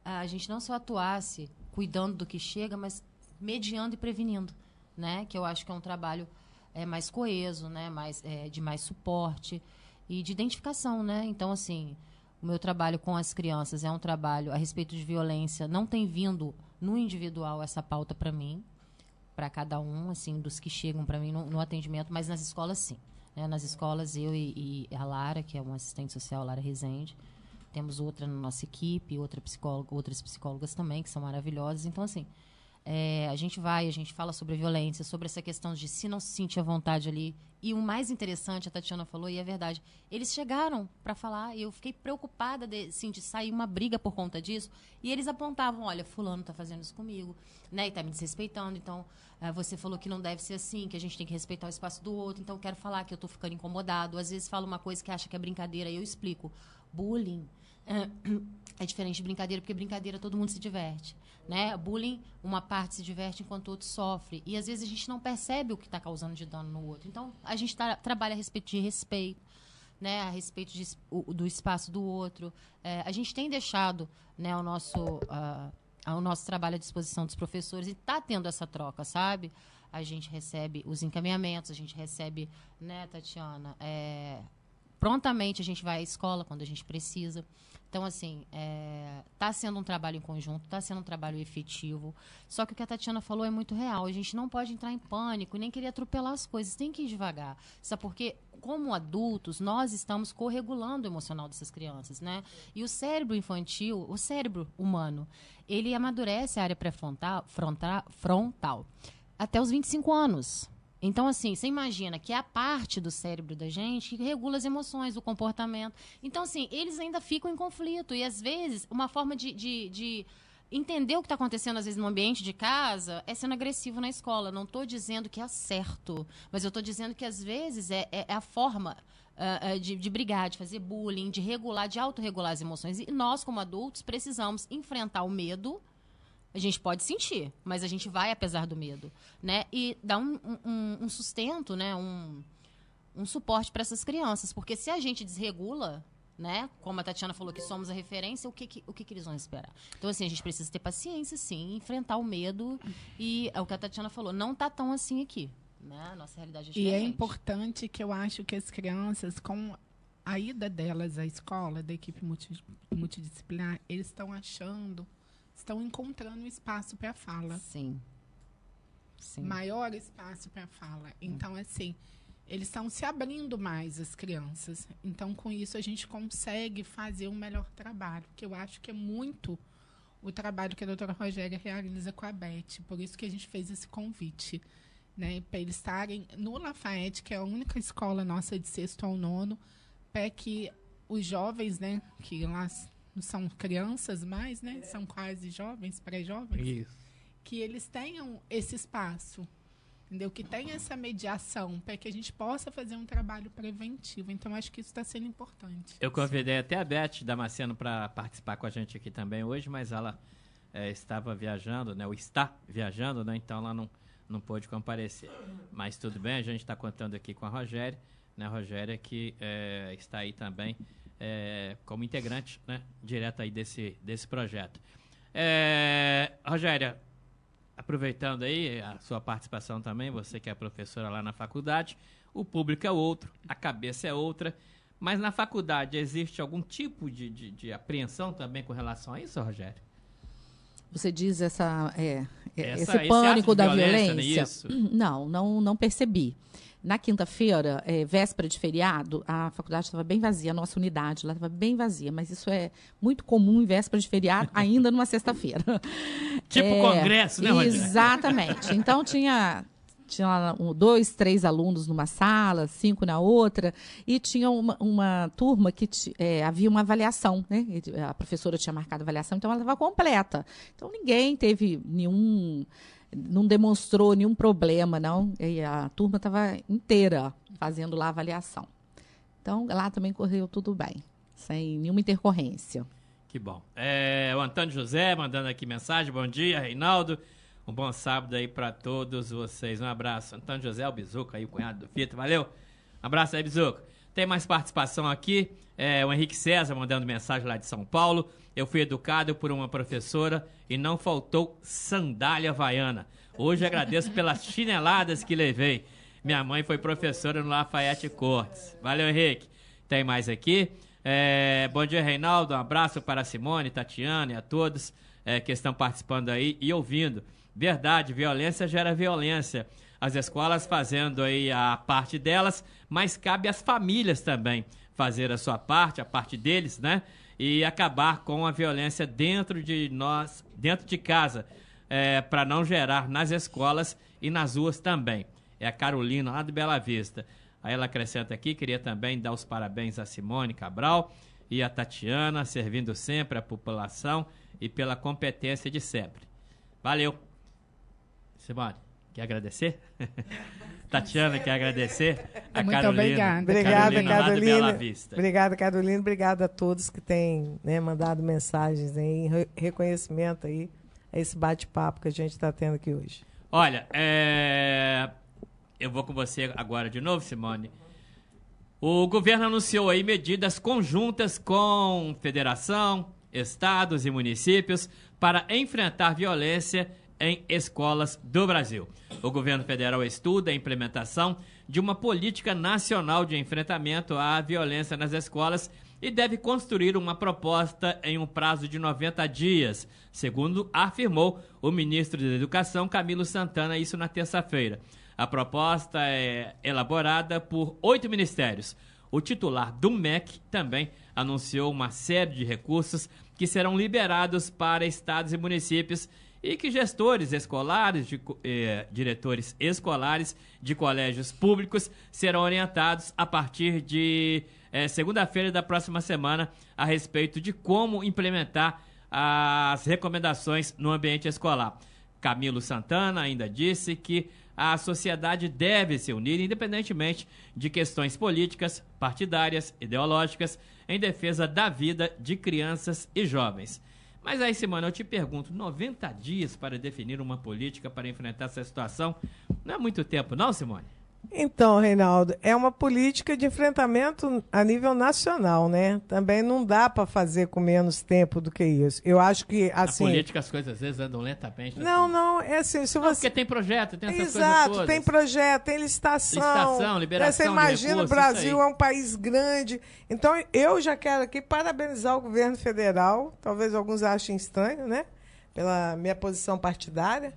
a gente não só atuasse cuidando do que chega, mas mediando e prevenindo, né, que eu acho que é um trabalho mais coeso, né, de mais suporte e de identificação, né. Então, assim, o meu trabalho com as crianças é um trabalho a respeito de violência. Não tem vindo no individual essa pauta para mim, para cada um, assim, dos que chegam para mim no atendimento, mas nas escolas, sim. Né? Nas escolas, eu e a Lara, que é uma assistente social, Lara Rezende, temos outra na nossa equipe, outras psicólogas também, que são maravilhosas. Então, assim, a gente fala sobre a violência, sobre essa questão de se não se sentir à vontade ali. E o mais interessante, a Tatiana falou, e é verdade, eles chegaram para falar, e eu fiquei preocupada de sair uma briga por conta disso, e eles apontavam, olha, fulano está fazendo isso comigo, né, e está me desrespeitando, então você falou que não deve ser assim, que a gente tem que respeitar o espaço do outro, então eu quero falar que eu estou ficando incomodado, às vezes fala uma coisa que acha que é brincadeira, e eu explico, bullying é diferente de brincadeira, porque brincadeira todo mundo se diverte, né? Bullying, uma parte se diverte enquanto o outro sofre, e às vezes a gente não percebe o que está causando de dano no outro. Então a gente trabalha a respeito de respeito, né? A respeito do espaço do outro. A gente tem deixado, né, o nosso trabalho à disposição dos professores, e está tendo essa troca, sabe? A gente recebe os encaminhamentos, a gente recebe, né, Tatiana, prontamente a gente vai à escola quando a gente precisa. Então, assim, está sendo um trabalho em conjunto, está sendo um trabalho efetivo. Só que o que a Tatiana falou é muito real. A gente não pode entrar em pânico e nem querer atropelar as coisas. Tem que ir devagar. Sabe por quê? Como adultos, nós estamos corregulando o emocional dessas crianças, né? E o cérebro infantil, o cérebro humano, ele amadurece a área pré-frontal até os 25 anos. Então, assim, você imagina que é a parte do cérebro da gente que regula as emoções, o comportamento. Então, assim, eles ainda ficam em conflito. E, às vezes, uma forma de entender o que está acontecendo, às vezes, no ambiente de casa, é sendo agressivo na escola. Não estou dizendo que é certo, mas eu estou dizendo que, às vezes, é a forma de brigar, de fazer bullying, de regular, de autorregular as emoções. E nós, como adultos, precisamos enfrentar o medo. A gente pode sentir, mas a gente vai apesar do medo, né? E dar um sustento, né? Um suporte para essas crianças. Porque se a gente desregula, né? Como a Tatiana falou que somos a referência, o que eles vão esperar? Então, assim, a gente precisa ter paciência, sim, enfrentar o medo. E é o que a Tatiana falou, não tá tão assim aqui, né? A nossa realidade é diferente. E é importante que eu acho que as crianças, com a ida delas à escola, da equipe multidisciplinar, eles estão encontrando espaço para fala. Sim. Sim. Maior espaço para fala. Então, assim, eles estão se abrindo mais, as crianças. Então, com isso, a gente consegue fazer um melhor trabalho, que eu acho que é muito o trabalho que a doutora Rogéria realiza com a Beth. Por isso que a gente fez esse convite, né, para eles estarem no Lafayette, que é a única escola nossa de 6º ao 9º, para que os jovens, né, que lá não são crianças mais, né, são quase jovens, pré-jovens, que eles tenham esse espaço, entendeu? Que tenha essa mediação, para que a gente possa fazer um trabalho preventivo. Então, acho que isso está sendo importante. Eu convidei até a Beth Damasceno para participar com a gente aqui também hoje, mas ela estava viajando, né, ou está viajando, né, então ela não pôde comparecer. Mas tudo bem, a gente está contando aqui com a Rogéria, né, a Rogéria que está aí também como integrante, né, direto aí desse projeto. Rogéria, aproveitando aí a sua participação também, você que é professora lá na faculdade, o público é outro, a cabeça é outra, mas na faculdade existe algum tipo de apreensão também com relação a isso, Rogério? Você diz esse pânico da violência? Isso? Não percebi. Na quinta-feira, véspera de feriado, a faculdade estava bem vazia, a nossa unidade lá estava bem vazia, mas isso é muito comum em véspera de feriado, ainda numa sexta-feira. Tipo congresso, né, Rogério? Exatamente. Então, tinha lá 2, 3 alunos numa sala, 5 na outra, e tinha uma turma que havia uma avaliação, né? A professora tinha marcado a avaliação, então ela estava completa. Então, ninguém teve não demonstrou nenhum problema, não. E a turma estava inteira fazendo lá a avaliação. Então, lá também correu tudo bem, sem nenhuma intercorrência. Que bom. O Antônio José mandando aqui mensagem. Bom dia, Reinaldo. Um bom sábado aí para todos vocês. Um abraço. Antônio José, o Bizuca aí, o cunhado do Fita. Valeu. Um abraço aí, Bizuca. Tem mais participação aqui. O Henrique César mandando mensagem lá de São Paulo. Eu fui educado por uma professora e não faltou sandália havaiana. Hoje agradeço pelas chineladas que levei. Minha mãe foi professora no Lafayette Cortes. Valeu, Henrique. Tem mais aqui. Bom dia, Reinaldo. Um abraço para a Simone, Tatiana e a todos que estão participando aí e ouvindo. Verdade, violência gera violência. As escolas fazendo aí a parte delas, mas cabe às famílias também fazer a sua parte, a parte deles, né? E acabar com a violência dentro de casa, para não gerar nas escolas e nas ruas também. É a Carolina, lá de Bela Vista. Aí ela acrescenta aqui, queria também dar os parabéns a Simone Cabral e a Tatiana, servindo sempre a população e pela competência de sempre. Valeu. Simone, quer agradecer? Tatiana quer agradecer. Muito obrigada. Obrigada, Carolina. Obrigada, Carolina. Obrigada a todos que têm, né, mandado mensagens aí, em reconhecimento aí a esse bate-papo que a gente está tendo aqui hoje. Olha, eu vou com você agora de novo, Simone. O governo anunciou aí medidas conjuntas com federação, estados e municípios para enfrentar violência em escolas do Brasil. O governo federal estuda a implementação de uma política nacional de enfrentamento à violência nas escolas e deve construir uma proposta em um prazo de 90 dias, segundo afirmou o ministro da Educação, Camilo Santana, isso na terça-feira. A proposta é elaborada por 8 ministérios. O titular do MEC também anunciou uma série de recursos que serão liberados para estados e municípios e que gestores escolares, diretores escolares de colégios públicos serão orientados a partir de segunda-feira da próxima semana a respeito de como implementar as recomendações no ambiente escolar. Camilo Santana ainda disse que a sociedade deve se unir, independentemente de questões políticas, partidárias, ideológicas, em defesa da vida de crianças e jovens. Mas aí, Simone, eu te pergunto, 90 dias para definir uma política para enfrentar essa situação, não é muito tempo não, Simone? Então, Reinaldo, é uma política de enfrentamento a nível nacional, né? Também não dá para fazer com menos tempo do que isso. Eu acho que, assim... Na política as coisas às vezes andam lentamente. Não, é assim, se você... Porque tem projeto, tem essas Exato, coisas todas. Tem projeto, tem licitação. Liberação Você imagina, de recursos, o Brasil é um país grande. Então, eu já quero aqui parabenizar o governo federal, talvez alguns achem estranho, né? Pela minha posição partidária.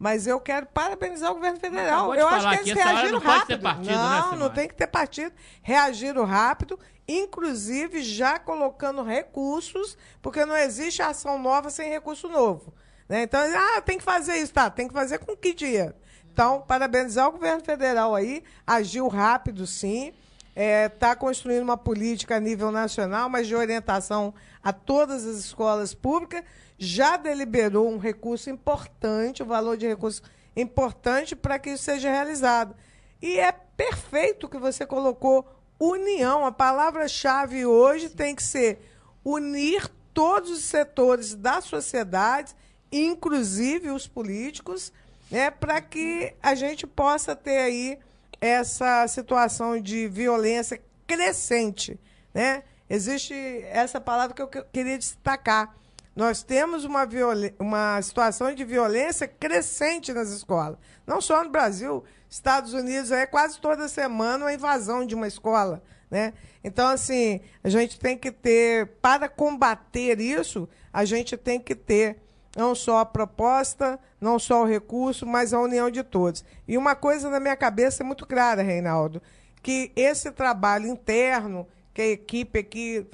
Mas eu quero parabenizar o governo federal. Acabou de Eu acho falar que aqui, eles essa hora reagiram não pode rápido. ter partido, né, Não, Simone? não tem que ter partido. Reagiram rápido, inclusive já colocando recursos, porque não existe ação nova sem recurso novo. Né? Então, tem que fazer isso, tá? Tem que fazer com que dinheiro? Então, parabenizar o governo federal aí, agiu rápido, sim. Está construindo uma política a nível nacional, mas de orientação a todas as escolas públicas. Já deliberou um recurso importante, o valor de recurso importante para que isso seja realizado. E é perfeito que você colocou união. A palavra-chave hoje tem que ser unir todos os setores da sociedade, inclusive os políticos, né, para que a gente possa ter aí essa situação de violência crescente. Né? Existe essa palavra que eu queria destacar. Nós temos uma situação de violência crescente nas escolas. Não só no Brasil, Estados Unidos, quase toda semana uma invasão de uma escola. Né? Então, assim, a gente tem que ter, para combater isso, a gente tem que ter não só a proposta, não só o recurso, mas a união de todos. E uma coisa na minha cabeça é muito clara, Reinaldo, que esse trabalho interno que a equipe aqui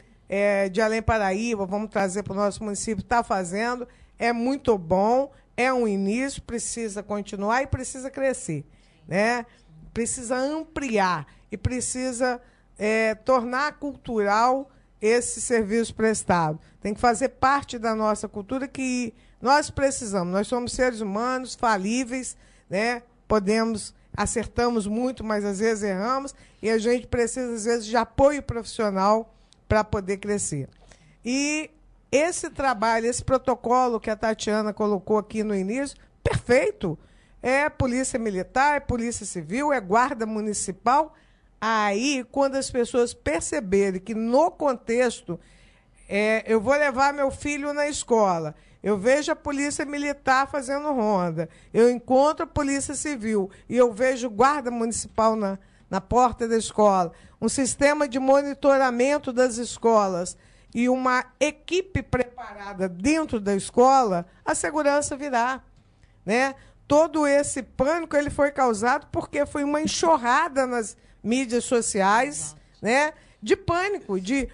de Além Paraíba, vamos trazer para o nosso município, está fazendo, é muito bom, é um início, precisa continuar e precisa crescer. Né? Precisa ampliar e precisa tornar cultural esse serviço prestado. Tem que fazer parte da nossa cultura que nós precisamos. Nós somos seres humanos, falíveis, né? Acertamos muito, mas às vezes erramos, e a gente precisa, às vezes, de apoio profissional para poder crescer. E esse trabalho, esse protocolo que a Tatiana colocou aqui no início, perfeito. É polícia militar, é polícia civil, é guarda municipal. Aí, quando as pessoas perceberem que, no contexto, eu vou levar meu filho na escola, eu vejo a polícia militar fazendo ronda, eu encontro a polícia civil e eu vejo guarda municipal na porta da escola, um sistema de monitoramento das escolas e uma equipe preparada dentro da escola, a segurança virá. Né? Todo esse pânico ele foi causado porque foi uma enxurrada nas mídias sociais, né? De pânico, de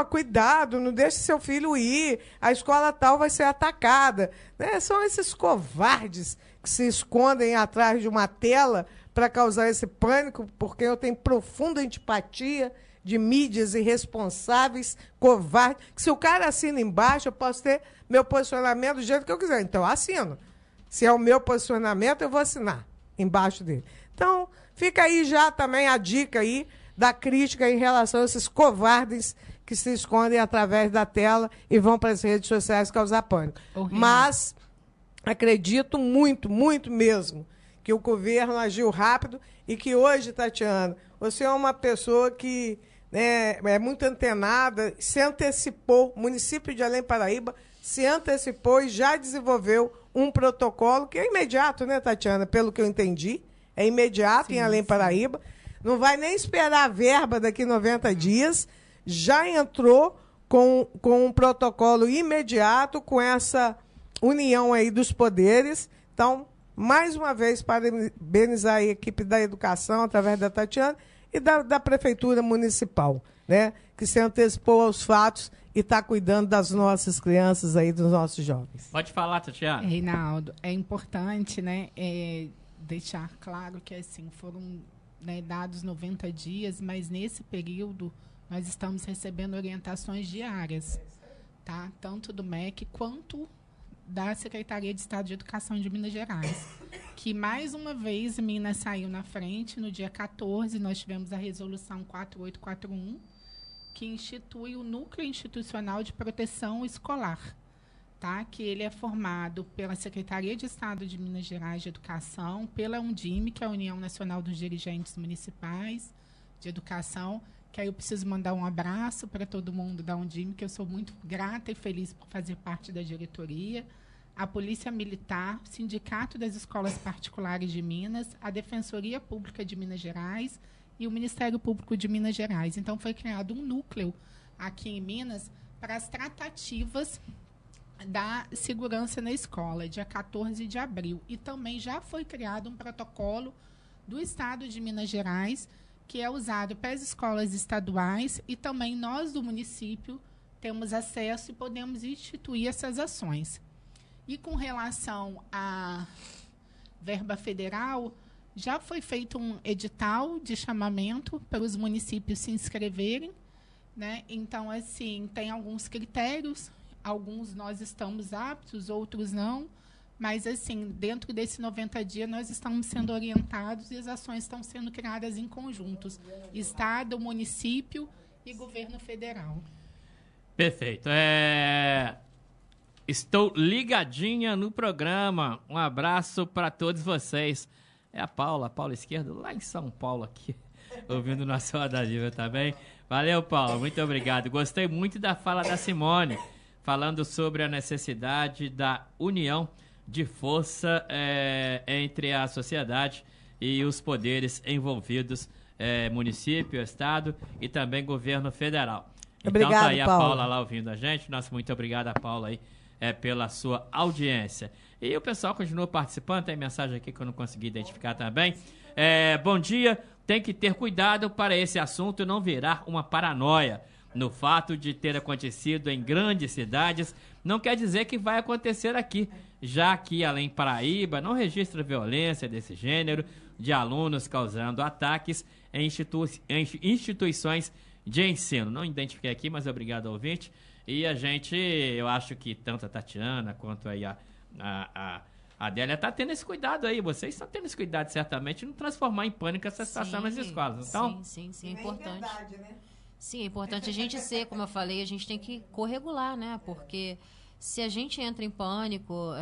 cuidado, não deixe seu filho ir, a escola tal vai ser atacada. Né? São esses covardes que se escondem atrás de uma tela para causar esse pânico, porque eu tenho profunda antipatia de mídias irresponsáveis, covardes, que se o cara assina embaixo, eu posso ter meu posicionamento do jeito que eu quiser. Então, eu assino. Se é o meu posicionamento, eu vou assinar embaixo dele. Então, fica aí já também a dica aí da crítica em relação a esses covardes que se escondem através da tela e vão para as redes sociais causar pânico. Mas acredito muito, muito mesmo, que o governo agiu rápido e que hoje, Tatiana, você é uma pessoa que é muito antenada, se antecipou, o município de Além Paraíba se antecipou e já desenvolveu um protocolo que é imediato, né, Tatiana? Pelo que eu entendi, é imediato em Além Paraíba. Não vai nem esperar a verba daqui 90 dias, já entrou com um protocolo imediato, com essa união aí dos poderes. Então, mais uma vez, parabenizar a equipe da educação, através da Tatiana, e da Prefeitura Municipal, né, que se antecipou aos fatos e está cuidando das nossas crianças aí, dos nossos jovens. Pode falar, Tatiana. Reinaldo, é importante, né, deixar claro que assim, foram dados 90 dias, mas nesse período nós estamos recebendo orientações diárias, tá? Tanto do MEC quanto da Secretaria de Estado de Educação de Minas Gerais, que mais uma vez Minas saiu na frente. No dia 14 nós tivemos a resolução 4841, que institui o Núcleo Institucional de Proteção Escolar, tá? Que ele é formado pela Secretaria de Estado de Minas Gerais de Educação, pela Undime, que é a União Nacional dos Dirigentes Municipais de Educação, que aí eu preciso mandar um abraço para todo mundo da Undime, que eu sou muito grata e feliz por fazer parte da diretoria, a Polícia Militar, o Sindicato das Escolas Particulares de Minas, a Defensoria Pública de Minas Gerais e o Ministério Público de Minas Gerais. Então, foi criado um núcleo aqui em Minas para as tratativas da segurança na escola, dia 14 de abril. E também já foi criado um protocolo do Estado de Minas Gerais, que é usado para as escolas estaduais, e também nós do município temos acesso e podemos instituir essas ações. E com relação à verba federal, já foi feito um edital de chamamento para os municípios se inscreverem, né? Então, assim, tem alguns critérios, alguns nós estamos aptos, outros não, mas, assim, dentro desses 90 dias, nós estamos sendo orientados e as ações estão sendo criadas em conjuntos, Estado, município e governo federal. Perfeito. Estou ligadinha no programa. Um abraço para todos vocês. É a Paula Esquerdo, lá em São Paulo, aqui, ouvindo o nosso Roda Viva também. Valeu, Paula, muito obrigado. Gostei muito da fala da Simone, falando sobre a necessidade da união de força entre a sociedade e os poderes envolvidos, município, estado e também governo federal. Obrigado, então tá aí a Paula. Paula lá ouvindo a gente. Nosso muito obrigado a Paula aí pela sua audiência. E o pessoal continua participando, tem mensagem aqui que eu não consegui identificar também. Bom dia, tem que ter cuidado para esse assunto não virar uma paranoia. No fato de ter acontecido em grandes cidades, não quer dizer que vai acontecer aqui, já que Além Paraíba não registra violência desse gênero, de alunos causando ataques em instituições de ensino. Não identifiquei aqui, mas obrigado ao ouvinte. E eu acho que tanto a Tatiana quanto aí a Adélia está tendo esse cuidado aí. Vocês estão tendo esse cuidado, certamente, de não transformar em pânico essa situação nas escolas. Então, sim, é importante. Sim, é importante a gente ser, como eu falei, a gente tem que corregular, né? Porque se a gente entra em pânico,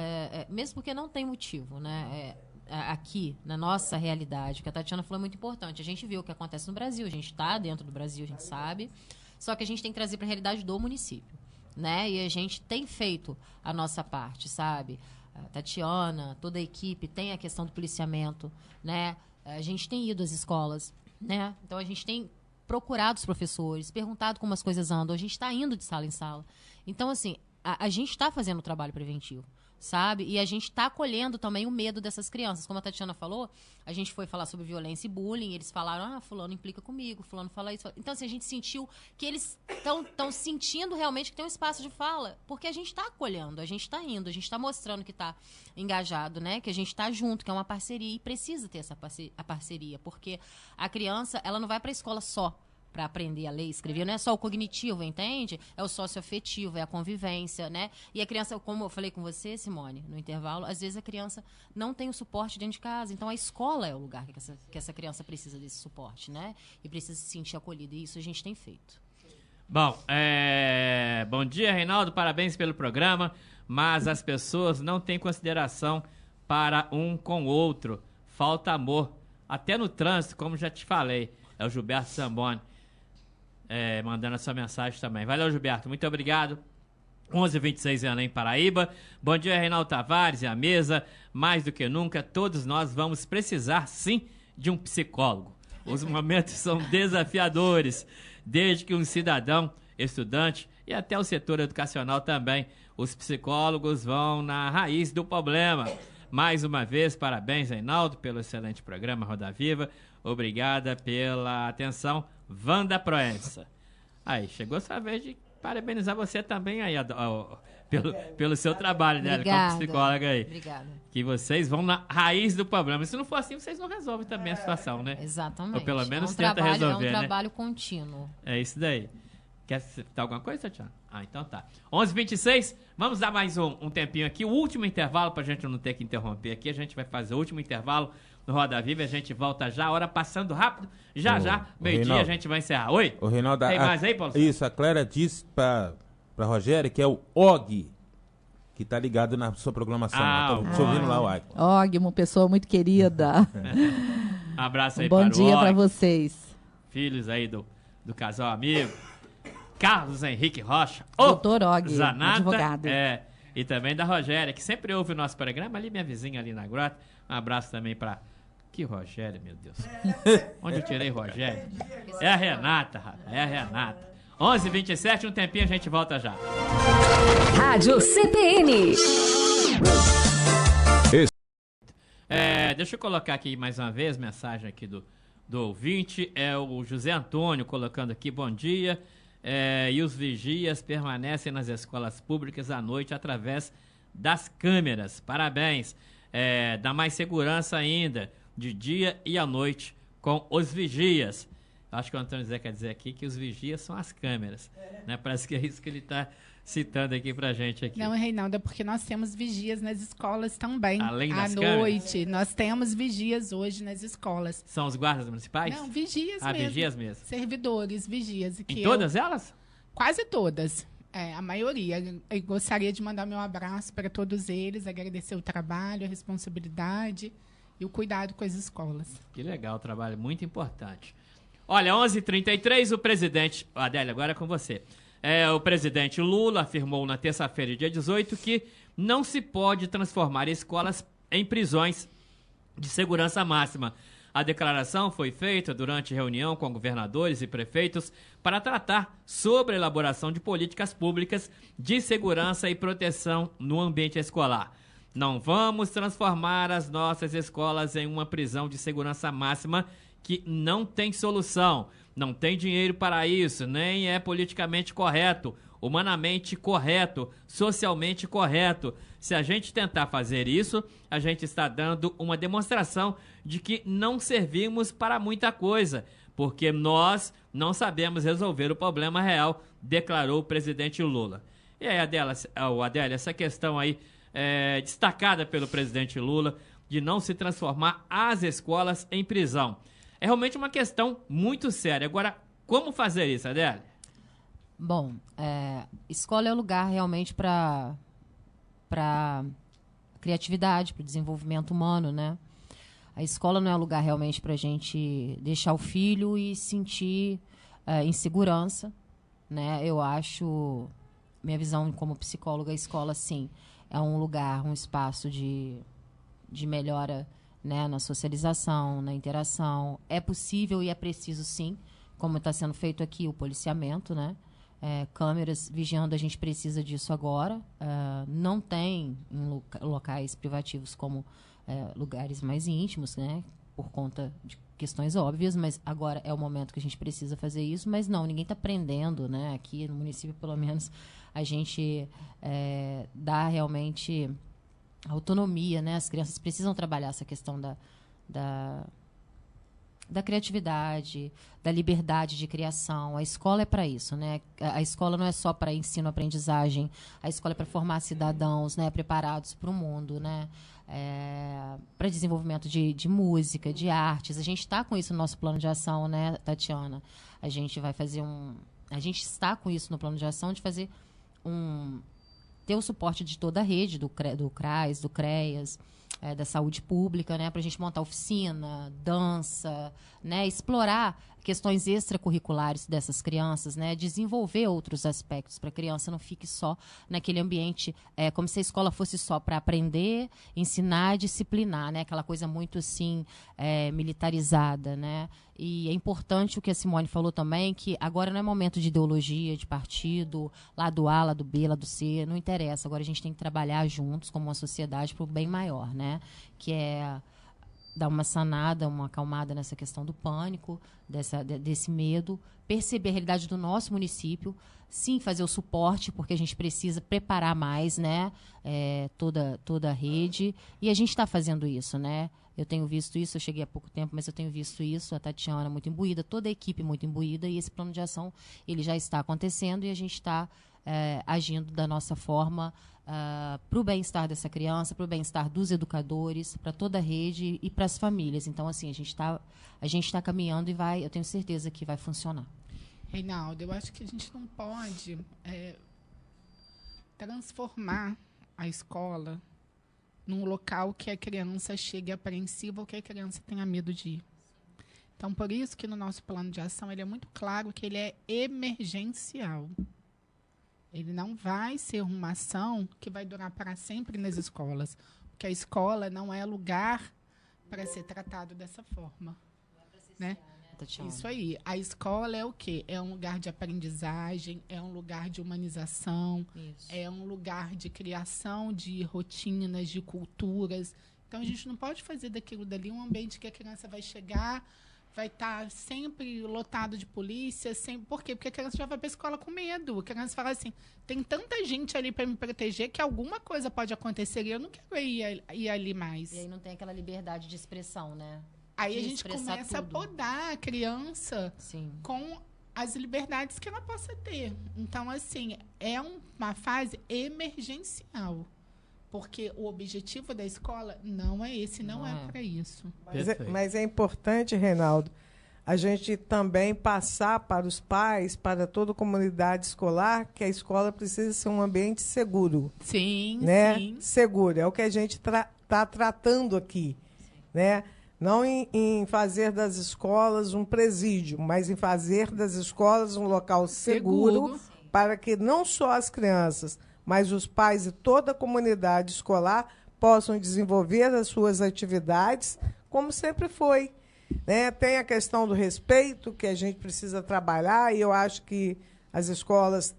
mesmo porque não tem motivo, né? Aqui, na nossa realidade, o que a Tatiana falou é muito importante. A gente viu o que acontece no Brasil, a gente está dentro do Brasil, a gente sabe. Só que a gente tem que trazer para a realidade do município, né? E a gente tem feito a nossa parte, sabe? A Tatiana, toda a equipe tem a questão do policiamento, né? A gente tem ido às escolas, né? Então a gente tem procurado os professores, perguntado como as coisas andam, a gente está indo de sala em sala. Então, assim, a gente está fazendo o trabalho preventivo, sabe? E a gente está acolhendo também o medo dessas crianças. Como a Tatiana falou, a gente foi falar sobre violência e bullying, eles falaram, fulano implica comigo, fulano fala isso. Então, assim, a gente sentiu que eles estão sentindo realmente que tem um espaço de fala, porque a gente está acolhendo, a gente está indo, a gente está mostrando que está engajado, né? Que a gente está junto, que é uma parceria, e precisa ter essa parceria, porque a criança, ela não vai para a escola só para aprender a ler e escrever, não é só o cognitivo, entende? É o socioafetivo, é a convivência, né? E a criança, como eu falei com você, Simone, no intervalo, às vezes a criança não tem o suporte dentro de casa, então a escola é o lugar que essa criança precisa desse suporte, né? E precisa se sentir acolhida, e isso a gente tem feito. Bom, bom dia, Reinaldo, parabéns pelo programa, mas as pessoas não têm consideração para um com o outro, falta amor, até no trânsito, como já te falei. É o Gilberto Zamboni mandando a sua mensagem também. Valeu, Gilberto, muito obrigado. 11h26 em Além Paraíba. Bom dia, Reinaldo Tavares e a mesa. Mais do que nunca, todos nós vamos precisar, sim, de um psicólogo. Os momentos são desafiadores, desde que um cidadão, estudante e até o setor educacional também. Os psicólogos vão na raiz do problema. Mais uma vez, parabéns, Reinaldo, pelo excelente programa Roda Viva. Obrigada pela atenção, Wanda Proença. Aí, chegou essa vez de parabenizar você também aí, pelo seu trabalho, né, como psicóloga aí. Obrigada. Que vocês vão na raiz do problema. Se não for assim, vocês não resolvem também a situação, né? Exatamente. Ou pelo menos tenta resolver, né? É um né? trabalho contínuo. É isso daí. Quer citar alguma coisa, Tatiana? Então tá. 11h26, vamos dar mais um tempinho aqui. O último intervalo, pra gente não ter que interromper aqui. A gente vai fazer o último intervalo no Roda Viva. A gente volta já, a hora passando rápido. Já, meio-dia a gente vai encerrar. Oi? O Reinaldo, tem mais aí, Paulo? Isso, a Clara disse pra Rogério que é o Og, que tá ligado na sua programação. Tô ouvindo lá o Og. Og, uma pessoa muito querida. Abraço aí para o Og. Bom dia para vocês. Filhos aí do casal amigo. Carlos Henrique Rocha, Doutor Og, Zanata, advogado. E também da Rogéria, que sempre ouve o nosso programa, ali minha vizinha ali na grota. Um abraço também pra... Que Rogéria, meu Deus. Onde eu tirei Rogéria? É a Renata, rapaz, é a Renata. 11h27, um tempinho, a gente volta já. Rádio CPN. Deixa eu colocar aqui mais uma vez, mensagem aqui do ouvinte, é o José Antônio colocando aqui, bom dia, e os vigias permanecem nas escolas públicas à noite através das câmeras, parabéns, dá mais segurança ainda, de dia e à noite, com os vigias. Acho que o Antônio Zé quer dizer aqui que os vigias são as câmeras, né? Parece que é isso que ele está citando aqui pra gente aqui. Não, Reinaldo, é porque nós temos vigias nas escolas também. Além das à noite, nós temos vigias hoje nas escolas. São os guardas municipais? Não, vigias mesmo. Vigias mesmo. Servidores, vigias. Em todas elas? Quase todas. A maioria. Eu gostaria de mandar meu abraço para todos eles, agradecer o trabalho, a responsabilidade e o cuidado com as escolas. Que legal, trabalho muito importante. Olha, 11h33, o presidente... Adélia, agora é com você. O presidente Lula afirmou na terça-feira, dia 18, que não se pode transformar escolas em prisões de segurança máxima. A declaração foi feita durante reunião com governadores e prefeitos para tratar sobre a elaboração de políticas públicas de segurança e proteção no ambiente escolar. Não vamos transformar as nossas escolas em uma prisão de segurança máxima que não tem solução, não tem dinheiro para isso, nem é politicamente correto, humanamente correto, socialmente correto. Se a gente tentar fazer isso, a gente está dando uma demonstração de que não servimos para muita coisa, porque nós não sabemos resolver o problema real, declarou o presidente Lula. E aí, Adélia, essa questão aí destacada pelo presidente Lula de não se transformar as escolas em prisão. É realmente uma questão muito séria. Agora, como fazer isso, Adélia? Bom, escola é lugar realmente para criatividade, para o desenvolvimento humano, né? A escola não é lugar realmente para a gente deixar o filho e sentir insegurança, né? Eu acho, minha visão como psicóloga, a escola, sim, é um lugar, um espaço de melhora, né, na socialização, na interação. É possível e é preciso, sim, como está sendo feito aqui, o policiamento, né? Câmeras vigiando, a gente precisa disso agora. Não tem em locais privativos como lugares mais íntimos, né? Por conta de questões óbvias, mas agora é o momento que a gente precisa fazer isso. Mas não, ninguém está prendendo, né? Aqui no município, pelo menos, a gente dá realmente autonomia, né? As crianças precisam trabalhar essa questão da criatividade, da liberdade de criação. A escola é para isso, né? A escola não é só para ensino-aprendizagem, a escola é para formar cidadãos, né, preparados para o mundo, né? Para desenvolvimento de música, de artes. A gente está com isso no nosso plano de ação, né, Tatiana? A gente vai fazer a gente está com isso no plano de ação de fazer ter o suporte de toda a rede, do CRAS, do CREAS, da saúde pública, né, para a gente montar oficina, dança, né, explorar questões extracurriculares dessas crianças, né, desenvolver outros aspectos para a criança não fique só naquele ambiente, como se a escola fosse só para aprender, ensinar, disciplinar, né, aquela coisa muito assim militarizada, né. E é importante o que a Simone falou também, que agora não é momento de ideologia, de partido, lado A, lado B, lado C, não interessa. Agora a gente tem que trabalhar juntos como uma sociedade para o bem maior, né? Que é dar uma sanada, uma acalmada nessa questão do pânico, desse medo, perceber a realidade do nosso município, sim, fazer o suporte, porque a gente precisa preparar mais, né? Toda a rede, e a gente está fazendo isso, né? Eu tenho visto isso, eu cheguei há pouco tempo, mas eu tenho visto isso, a Tatiana muito imbuída, toda a equipe muito imbuída, e esse plano de ação ele já está acontecendo e a gente está agindo da nossa forma para o bem-estar dessa criança, para o bem-estar dos educadores, para toda a rede e para as famílias. Então, assim, a gente tá caminhando e eu tenho certeza que vai funcionar. Reinaldo, eu acho que a gente não pode transformar a escola num local que a criança chegue apreensiva ou que a criança tenha medo de ir. Então, por isso que no nosso plano de ação ele é muito claro que ele é emergencial. Ele não vai ser uma ação que vai durar para sempre nas escolas, porque a escola não é lugar para ser tratado dessa forma. Né? Tatiana? Isso aí. A escola é o quê? É um lugar de aprendizagem, é um lugar de humanização, Isso. é um lugar de criação de rotinas, de culturas. Então, a gente não pode fazer daquilo dali um ambiente que a criança vai chegar, vai estar sempre lotado de polícia. Sempre... Por quê? Porque a criança já vai para a escola com medo. A criança fala assim, tem tanta gente ali para me proteger que alguma coisa pode acontecer e eu não quero ir ali mais. E aí não tem aquela liberdade de expressão, né? Aí de a gente expressar começa tudo. a podar a criança Sim. com as liberdades que ela possa ter. Então, assim, é uma fase emergencial. Porque o objetivo da escola não é esse, não é para isso. Mas é importante, Reinaldo, a gente também passar para os pais, para toda a comunidade escolar, que a escola precisa ser um ambiente seguro. Sim, né? sim. Seguro. É o que a gente está tratando aqui. Né? Não em fazer das escolas um presídio, mas em fazer das escolas um local seguro para que não só as crianças, mas os pais e toda a comunidade escolar possam desenvolver as suas atividades como sempre foi. Né? Tem a questão do respeito, que a gente precisa trabalhar, e eu acho que as escolas,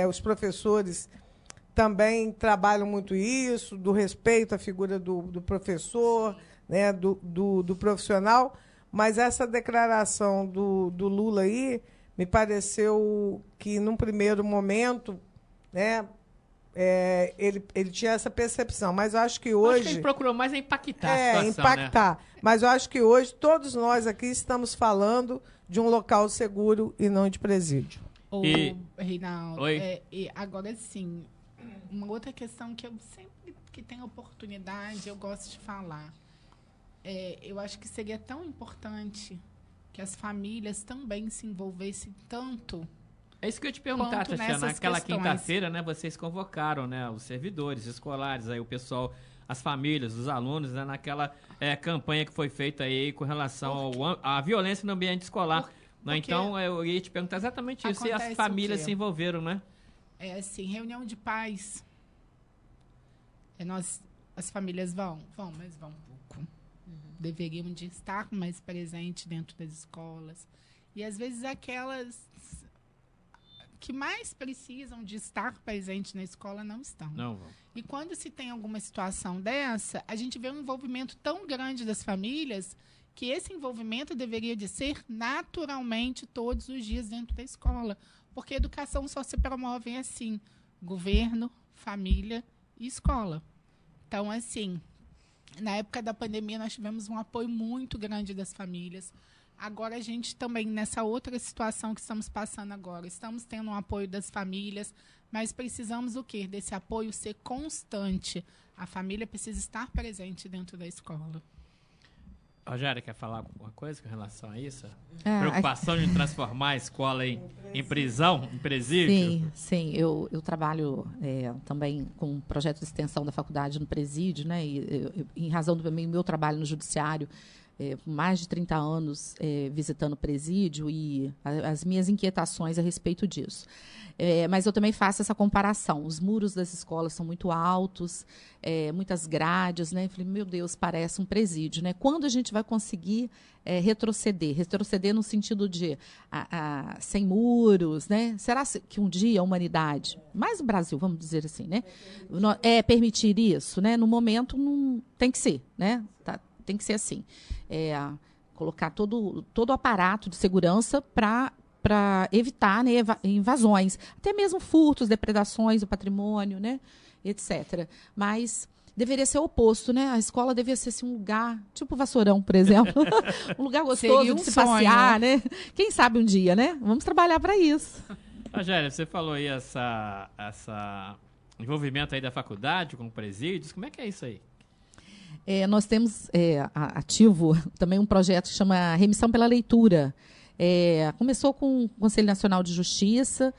os professores também trabalham muito isso, do respeito à figura do professor, né? do profissional, mas essa declaração do Lula aí me pareceu que, num primeiro momento, né, ele tinha essa percepção, mas eu acho que hoje... Acho que ele procurou mais impactar a situação, impactar. né? Mas eu acho que hoje todos nós aqui estamos falando de um local seguro e não de presídio. Reinaldo, Oi? agora sim, uma outra questão que eu sempre que tenho oportunidade, eu gosto de falar. Eu acho que seria tão importante que as famílias também se envolvessem tanto. É isso que eu ia te perguntar, Tatiana. Naquela quinta-feira, né, vocês convocaram, né, os servidores escolares, aí o pessoal, as famílias, os alunos, né, naquela campanha que foi feita aí com relação à violência no ambiente escolar. Né? Então, eu ia te perguntar exatamente isso, e as famílias se envolveram, né? É assim, reunião de pais. As famílias mas vão pouco. Deveriam de estar mais presentes dentro das escolas. E, às vezes, aquelas que mais precisam de estar presente na escola não estão. Não vão. E quando se tem alguma situação dessa, a gente vê um envolvimento tão grande das famílias que esse envolvimento deveria de ser naturalmente todos os dias dentro da escola. Porque a educação só se promove assim, governo, família e escola. Então, assim, na época da pandemia nós tivemos um apoio muito grande das famílias. Agora a gente também, nessa outra situação que estamos passando agora, estamos tendo um apoio das famílias, mas precisamos o quê? Desse apoio ser constante. A família precisa estar presente dentro da escola. Rogéria, quer falar alguma coisa com relação a isso? Preocupação de transformar a escola em prisão, em presídio? Sim. Eu trabalho também com um projeto de extensão da faculdade no presídio, né? E em razão do meu trabalho no judiciário, mais de 30 anos visitando o presídio, e as minhas inquietações a respeito disso. Mas eu também faço essa comparação. Os muros das escolas são muito altos, muitas grades, né? Eu falei, meu Deus, parece um presídio, né? Quando a gente vai conseguir retroceder? Retroceder no sentido de sem muros, né? Será que um dia a humanidade, mais o Brasil, vamos dizer assim, né? Permitir isso, né? No momento não tem que ser, né? Tem que ser assim. Colocar todo o aparato de segurança para evitar, né, invasões, até mesmo furtos, depredações do patrimônio, né, etc. Mas deveria ser o oposto, né? A escola deveria ser assim, um lugar, tipo Vassourão, por exemplo, um lugar gostoso de se passear, né? Quem sabe um dia, né? Vamos trabalhar para isso. Rogéria, você falou aí essa envolvimento aí da faculdade com presídios, como é que é isso aí? Nós temos ativo também um projeto que chama Remissão pela Leitura. Começou com o Conselho Nacional de Justiça,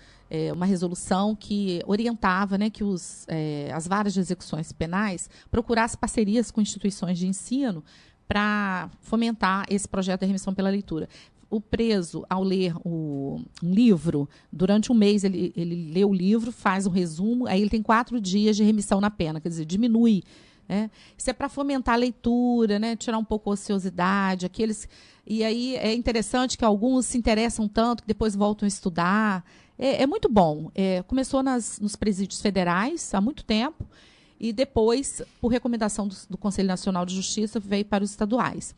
uma resolução que orientava, né, que as varas de execuções penais procurassem parcerias com instituições de ensino para fomentar esse projeto de remissão pela leitura. O preso, ao ler um livro, durante um mês ele lê o livro, faz um resumo, aí ele tem 4 dias de remissão na pena, quer dizer, diminui né? Isso é para fomentar a leitura, né? Tirar um pouco a ociosidade. E aí é interessante que alguns se interessam tanto que depois voltam a estudar. É muito bom. Começou nos presídios federais há muito tempo e depois, por recomendação do Conselho Nacional de Justiça, veio para os estaduais.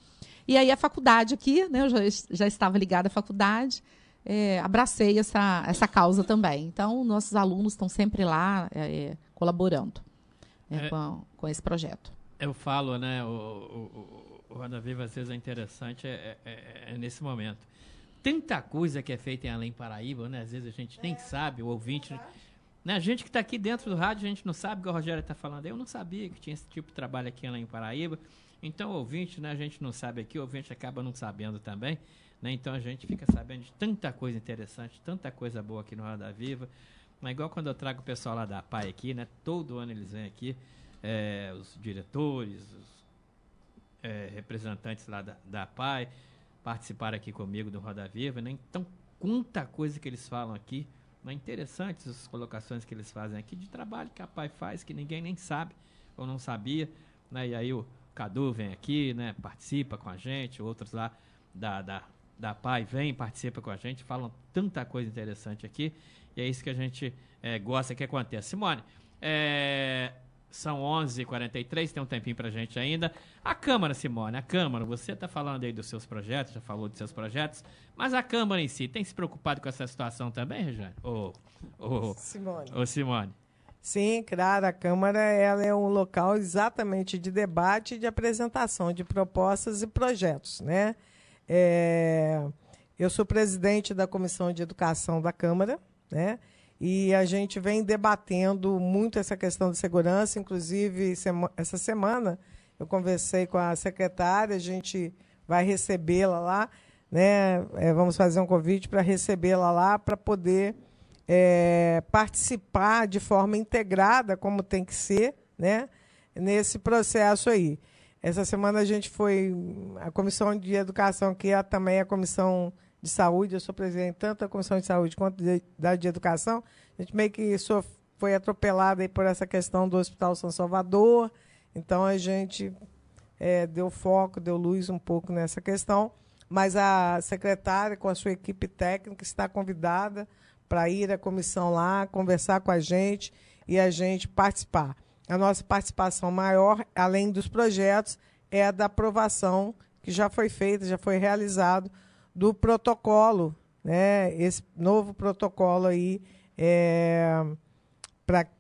E aí a faculdade aqui, né? Eu já estava ligada à faculdade, abracei essa causa também. Então, nossos alunos estão sempre lá colaborando com esse projeto. Eu falo, né, o Roda Viva às vezes é interessante nesse momento. Tanta coisa que é feita em Além Paraíba, né? Às vezes a gente nem sabe, o ouvinte... Né? A gente que está aqui dentro do rádio, a gente não sabe o que o Rogério está falando. Eu não sabia que tinha esse tipo de trabalho aqui em Além Paraíba. Então, o ouvinte, né, a gente não sabe aqui, o ouvinte acaba não sabendo também. Né? Então, a gente fica sabendo de tanta coisa interessante, tanta coisa boa aqui no Roda Viva. Mas igual quando eu trago o pessoal lá da APAI aqui, né? Todo ano eles vêm aqui, os diretores, os representantes lá da APAI, participaram aqui comigo do Roda Viva, né? Então, quanta coisa que eles falam aqui, né? Interessantes as colocações que eles fazem aqui de trabalho que a APAI faz, que ninguém nem sabe ou não sabia, né? E aí o Cadu vem aqui, né? Participa com a gente, outros lá da APAI vêm, participa com a gente, falam tanta coisa interessante aqui, e é isso que a gente gosta que aconteça. Simone, são 11h43, tem um tempinho pra gente ainda. A Câmara, Simone, você está falando aí dos seus projetos, já falou dos seus projetos, mas a Câmara em si tem se preocupado com essa situação também, Regiane? Simone. Sim, claro, a Câmara ela é um local exatamente de debate e de apresentação de propostas e projetos, né? Eu sou presidente da Comissão de Educação da Câmara, né? E a gente vem debatendo muito essa questão de segurança, inclusive essa semana eu conversei com a secretária, a gente vai recebê-la lá, né? Vamos fazer um convite para recebê-la lá para poder participar de forma integrada, como tem que ser, né? Nesse processo aí. Essa semana a gente foi, a Comissão de Educação, que também é a Comissão de Saúde, eu sou presidente tanto da Comissão de Saúde quanto da de Educação, a gente meio que foi atropelada aí por essa questão do Hospital São Salvador, então a gente deu foco, deu luz um pouco nessa questão, mas a secretária, com a sua equipe técnica, está convidada para ir à comissão lá, conversar com a gente e a gente participar. A nossa participação maior, além dos projetos, é a da aprovação, que já foi feita, já foi realizado, do protocolo, né? Esse novo protocolo aí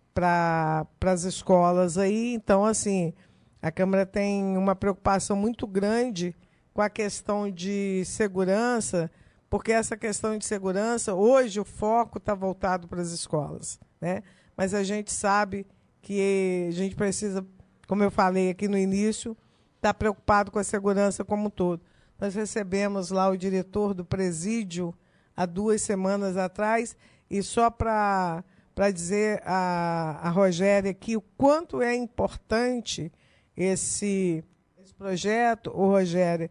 para as escolas aí. Então, assim, a Câmara tem uma preocupação muito grande com a questão de segurança, porque essa questão de segurança, hoje o foco está voltado para as escolas, né? Mas a gente sabe que a gente precisa, como eu falei aqui no início, estar preocupado com a segurança como um todo. Nós recebemos lá o diretor do presídio há 2 semanas atrás, e só para dizer a Rogéria aqui o quanto é importante esse projeto, Rogéria,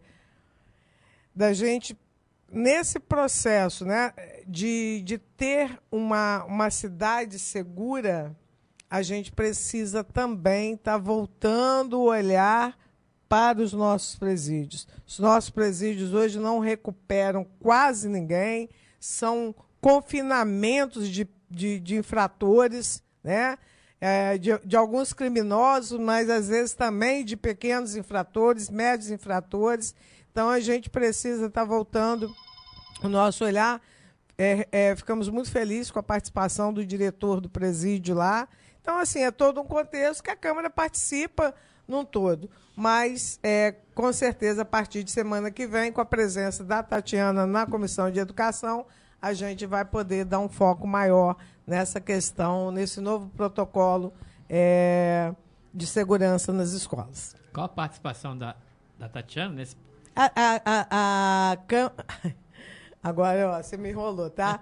da gente, nesse processo, né, de ter uma cidade segura, a gente precisa também estar voltando o olhar para os nossos presídios. Os nossos presídios hoje não recuperam quase ninguém, são confinamentos de infratores, né? De alguns criminosos, mas às vezes também de pequenos infratores, médios infratores. Então a gente precisa estar voltando o nosso olhar. Ficamos muito felizes com a participação do diretor do presídio lá. Então, assim, é todo um contexto que a Câmara participa num todo. Mas, com certeza, a partir de semana que vem, com a presença da Tatiana na Comissão de Educação, a gente vai poder dar um foco maior nessa questão, nesse novo protocolo de segurança nas escolas. Qual a participação da Tatiana nesse... Agora, você me enrolou, tá?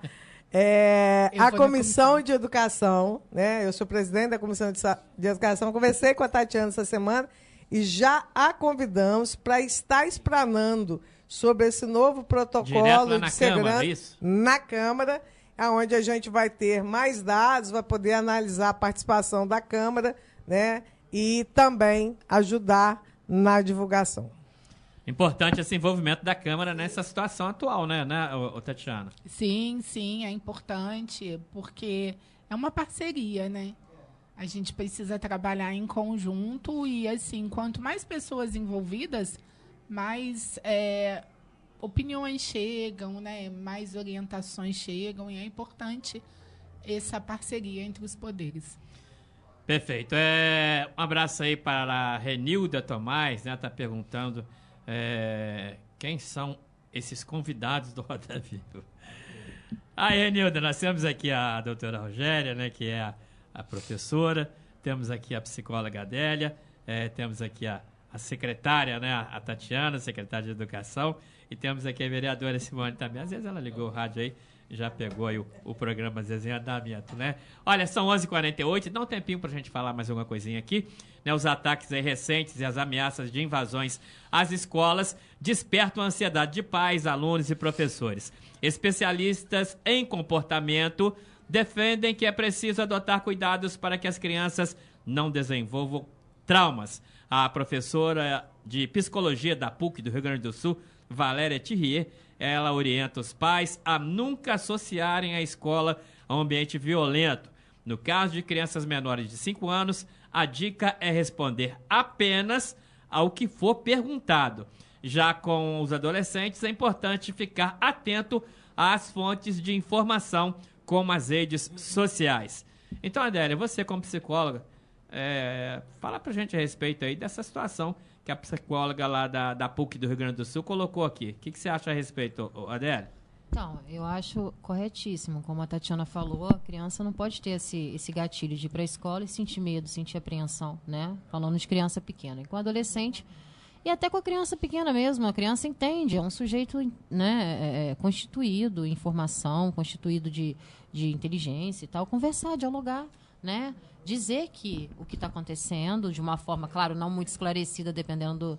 A Comissão de Educação, né? Eu sou presidente da Comissão de Educação, conversei com a Tatiana essa semana e já a convidamos para estar explanando sobre esse novo protocolo de segurança na Câmara, onde a gente vai ter mais dados, vai poder analisar a participação da Câmara, né? e também ajudar na divulgação. Importante esse envolvimento da Câmara nessa situação atual, né, Tatiana? Sim, é importante, porque é uma parceria, né? A gente precisa trabalhar em conjunto e, assim, quanto mais pessoas envolvidas, mais opiniões chegam, né? Mais orientações chegam, e é importante essa parceria entre os poderes. Perfeito. Um abraço aí para a Renilda Tomás, né? Tá perguntando quem são esses convidados do Roda Viva. Aí, Renilda, nós temos aqui a doutora Rogéria, né? Que é a professora, temos aqui a psicóloga Adélia, temos aqui a secretária, né? A Tatiana, secretária de Educação, e temos aqui a vereadora Simone também. Às vezes ela ligou o rádio aí, já pegou aí o programa, às vezes, em andamento, né? Olha, são 11h48, dá um tempinho pra gente falar mais alguma coisinha aqui, né? Os ataques aí recentes e as ameaças de invasões às escolas despertam a ansiedade de pais, alunos e professores. Especialistas em comportamento defendem que é preciso adotar cuidados para que as crianças não desenvolvam traumas. A professora de psicologia da PUC do Rio Grande do Sul, Valéria Thierry, ela orienta os pais a nunca associarem a escola a um ambiente violento. No caso de crianças menores de 5 anos, a dica é responder apenas ao que for perguntado. Já com os adolescentes, é importante ficar atento às fontes de informação, como as redes sociais. Então, Adélia, você como psicóloga, fala pra gente a respeito aí dessa situação que a psicóloga lá da PUC do Rio Grande do Sul colocou aqui. O que você acha a respeito, Adélia? Então, eu acho corretíssimo. Como a Tatiana falou, a criança não pode ter esse gatilho de ir para a escola e sentir medo, sentir apreensão, né? Falando de criança pequena. E com adolescente, e até com a criança pequena mesmo, a criança entende, é um sujeito, né, constituído em formação, constituído de inteligência e tal, conversar, dialogar, né? Dizer que o que está acontecendo, de uma forma, claro, não muito esclarecida, dependendo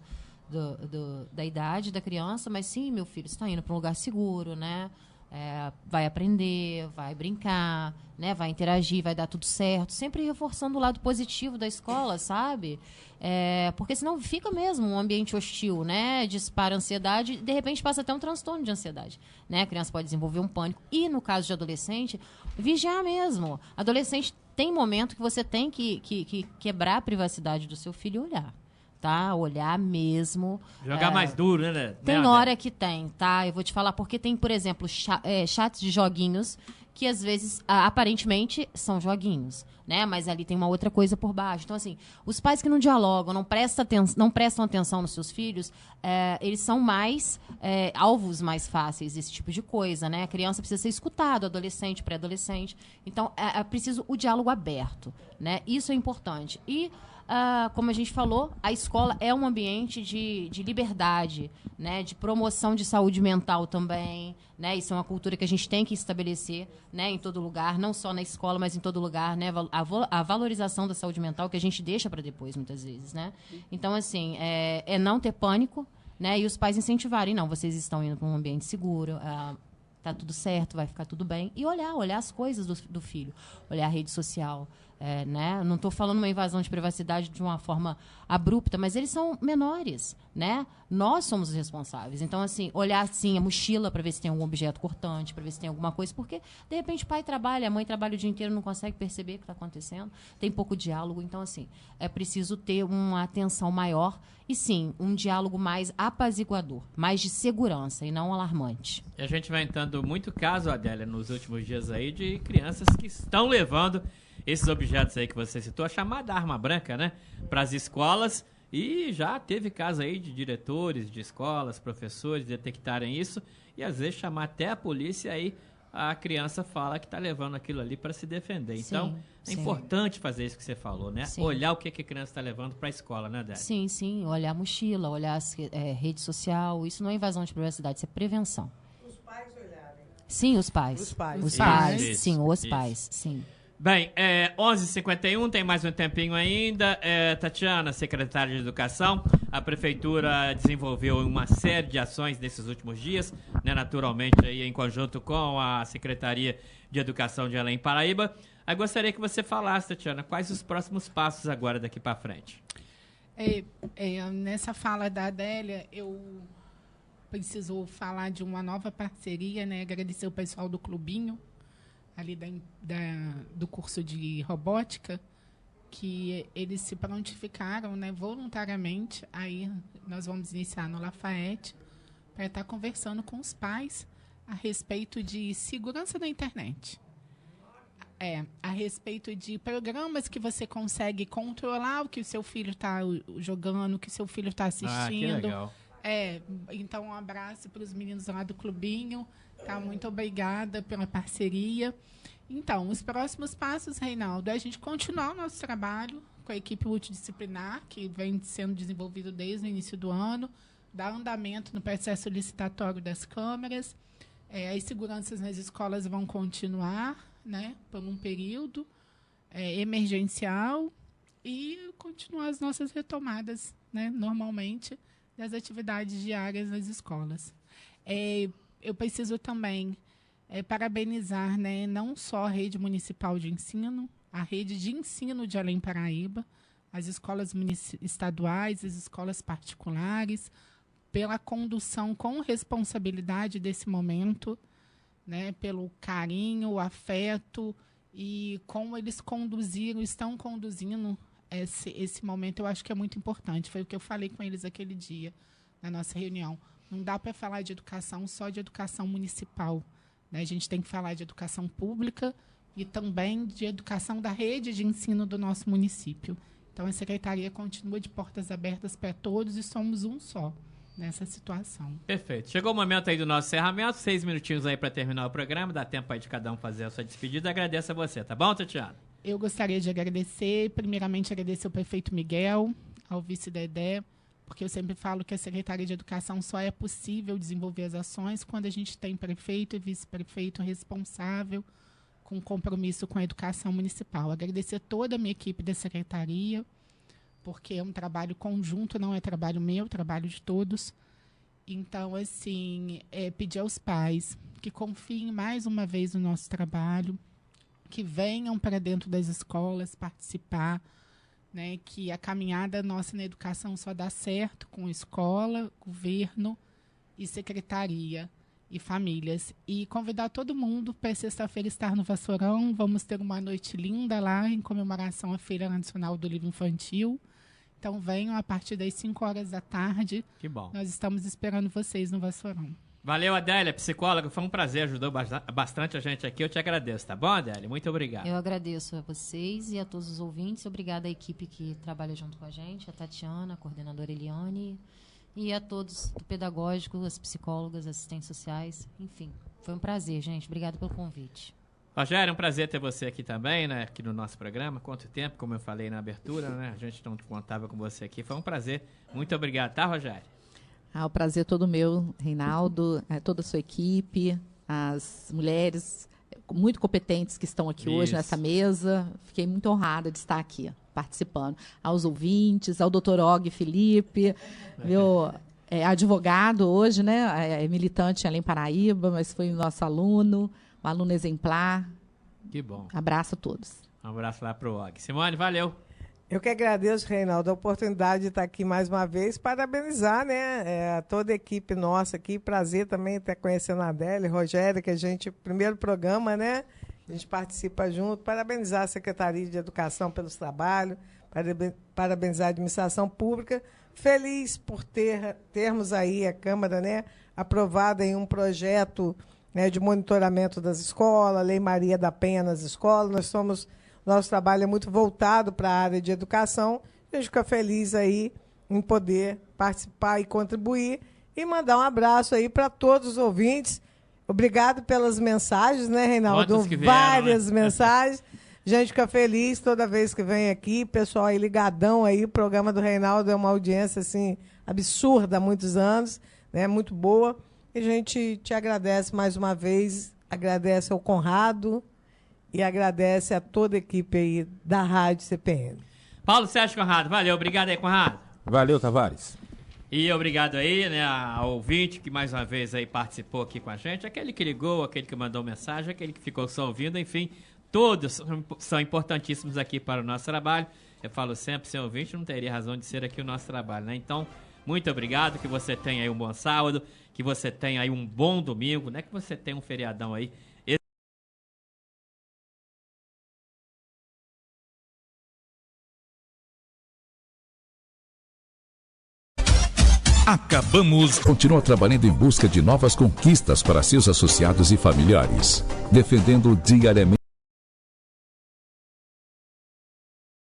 da idade da criança, mas sim, meu filho, você está indo para um lugar seguro, né? Vai aprender, vai brincar, né? Vai interagir, vai dar tudo certo, sempre reforçando o lado positivo da escola, sabe? Porque senão fica mesmo um ambiente hostil, né? Dispara ansiedade e de repente passa até um transtorno de ansiedade, né? A criança pode desenvolver um pânico e, no caso de adolescente, vigiar mesmo. Adolescente tem momento que você tem que quebrar a privacidade do seu filho e olhar. Tá? Olhar mesmo. Jogar mais duro, né? Tem hora que tem, tá? Eu vou te falar porque tem, por exemplo, chats de joguinhos que às vezes, aparentemente, são joguinhos, né? Mas ali tem uma outra coisa por baixo. Então, assim, os pais que não dialogam, não prestam atenção nos seus filhos, eles são mais alvos mais fáceis desse tipo de coisa, né? A criança precisa ser escutada, adolescente, pré-adolescente. Então, é preciso o diálogo aberto, né? Isso é importante. E como a gente falou, a escola é um ambiente de liberdade, né, de promoção de saúde mental também, né, isso é uma cultura que a gente tem que estabelecer, né, em todo lugar, não só na escola, mas em todo lugar, né, a valorização da saúde mental que a gente deixa para depois, muitas vezes, né. Então, assim, não ter pânico, né, e os pais incentivarem, não, vocês estão indo para um ambiente seguro, tá tudo certo, vai ficar tudo bem, e olhar as coisas do filho, olhar a rede social, né? Não estou falando uma invasão de privacidade de uma forma abrupta, mas eles são menores, né? Nós somos os responsáveis. Então, assim, olhar assim a mochila para ver se tem algum objeto cortante, para ver se tem alguma coisa, porque de repente o pai trabalha, a mãe trabalha o dia inteiro, não consegue perceber o que está acontecendo, tem pouco diálogo. Então, assim, é preciso ter uma atenção maior e, sim, um diálogo mais apaziguador, mais de segurança e não alarmante. E a gente vai entrando muito caso, Adélia, nos últimos dias aí, de crianças que estão levando esses objetos aí que você citou, a chamada arma branca, né, para as escolas, e já teve caso aí de diretores de escolas, professores detectarem isso e às vezes chamar até a polícia, aí a criança fala que está levando aquilo ali para se defender. Então, é importante fazer isso que você falou, né? Sim. Olhar o que a criança está levando para a escola, né, Délia? Sim, olhar a mochila, olhar as rede social, isso não é invasão de privacidade, isso é prevenção. Os pais olharem. Sim, os pais. Os pais. Os pais, isso, sim, os isso. pais, sim. Bem, 11h51, tem mais um tempinho ainda. Tatiana, secretária de Educação, a Prefeitura desenvolveu uma série de ações nesses últimos dias, né, naturalmente aí em conjunto com a Secretaria de Educação de Além Paraíba. Eu gostaria que você falasse, Tatiana, quais os próximos passos agora daqui para frente? Nessa fala da Adélia, eu preciso falar de uma nova parceria, né? Agradecer o pessoal do Clubinho, ali do curso de robótica, que eles se prontificaram, né, voluntariamente. Aí nós vamos iniciar no Lafayette para estar conversando com os pais a respeito de segurança da internet. A respeito de programas que você consegue controlar o que o seu filho está jogando, o que o seu filho está assistindo. Que legal. Então, um abraço para os meninos lá do Clubinho. Tá? Muito obrigada pela parceria. Então, os próximos passos, Reinaldo, é a gente continuar o nosso trabalho com a equipe multidisciplinar, que vem sendo desenvolvido desde o início do ano, dar andamento no processo licitatório das câmeras. As seguranças nas escolas vão continuar, né, por um período emergencial, e continuar as nossas retomadas, né, normalmente, das atividades diárias nas escolas. Eu preciso também parabenizar, né, não só a rede municipal de ensino, a rede de ensino de Além Paraíba, as escolas estaduais, as escolas particulares, pela condução com responsabilidade desse momento, né, pelo carinho, o afeto e como eles estão conduzindo esse momento. Eu acho que é muito importante. Foi o que eu falei com eles aquele dia, na nossa reunião. Não dá para falar de educação só de educação municipal, né? A gente tem que falar de educação pública e também de educação da rede de ensino do nosso município. Então, a Secretaria continua de portas abertas para todos e somos um só nessa situação. Perfeito. Chegou o momento aí do nosso encerramento, 6 minutinhos aí para terminar o programa, dá tempo aí de cada um fazer a sua despedida. Agradeço a você, tá bom, Tatiana? Eu gostaria de agradecer, primeiramente agradecer ao prefeito Miguel, ao vice Dedé, porque eu sempre falo que a Secretaria de Educação só é possível desenvolver as ações quando a gente tem prefeito e vice-prefeito responsável, com compromisso com a educação municipal. Agradecer toda a minha equipe da Secretaria, porque é um trabalho conjunto, não é trabalho meu, é trabalho de todos. Então, assim, pedir aos pais que confiem mais uma vez no nosso trabalho, que venham para dentro das escolas participar, né, que a caminhada nossa na educação só dá certo com escola, governo e secretaria e famílias. E convidar todo mundo para sexta-feira estar no Vassourão. Vamos ter uma noite linda lá em comemoração à Feira Nacional do Livro Infantil. Então venham a partir das 5 horas da tarde. Que bom. Nós estamos esperando vocês no Vassourão. Valeu, Adélia, psicóloga. Foi um prazer, ajudou bastante a gente aqui. Eu te agradeço, tá bom, Adélia? Muito obrigado. Eu agradeço a vocês e a todos os ouvintes. Obrigada à equipe que trabalha junto com a gente, a Tatiana, a coordenadora Eliane, e a todos do pedagógico, as psicólogas, assistentes sociais. Enfim, foi um prazer, gente. Obrigada pelo convite. Rogério, é um prazer ter você aqui também, né? Aqui no nosso programa. Quanto tempo, como eu falei na abertura, né? A gente não contava com você aqui. Foi um prazer. Muito obrigado, tá, Rogério? O prazer é todo meu, Reinaldo, toda a sua equipe, as mulheres muito competentes que estão aqui hoje nessa mesa. Fiquei muito honrada de estar aqui participando. Aos ouvintes, ao doutor Og Felipe, meu advogado hoje, né? É militante em Além Paraíba, mas foi nosso aluno, um aluno exemplar. Que bom. Abraço a todos. Um abraço lá para o Og. Simone, valeu. Eu que agradeço, Reinaldo, a oportunidade de estar aqui mais uma vez, parabenizar, né, toda a equipe nossa aqui. Prazer também estar conhecendo a Adélia e Rogério, que a gente, primeiro programa, né, a gente participa junto. Parabenizar a Secretaria de Educação pelos trabalhos, parabenizar a Administração Pública. Feliz por termos aí a Câmara, né, aprovada em um projeto, né, de monitoramento das escolas, Lei Maria da Penha nas escolas. Nosso trabalho é muito voltado para a área de educação. A gente fica feliz aí em poder participar e contribuir. E mandar um abraço aí para todos os ouvintes. Obrigado pelas mensagens, né, Reinaldo? Várias mensagens. A gente fica feliz toda vez que vem aqui. Pessoal aí ligadão aí. O programa do Reinaldo é uma audiência assim, absurda há muitos anos, né? Muito boa. E a gente te agradece mais uma vez. Agradece ao Conrado e agradece a toda a equipe aí da Rádio CPN. Paulo Sérgio Conrado, valeu, obrigado aí, Conrado. Valeu, Tavares. E obrigado aí, né, ao ouvinte que mais uma vez aí participou aqui com a gente, aquele que ligou, aquele que mandou mensagem, aquele que ficou só ouvindo, enfim, todos são importantíssimos aqui para o nosso trabalho. Eu falo sempre, sem ouvinte não teria razão de ser aqui o nosso trabalho, né? Então, muito obrigado, que você tenha aí um bom sábado, que você tenha aí um bom domingo, né, que você tenha um feriadão aí. Acabamos. Continua trabalhando em busca de novas conquistas para seus associados e familiares, defendendo diariamente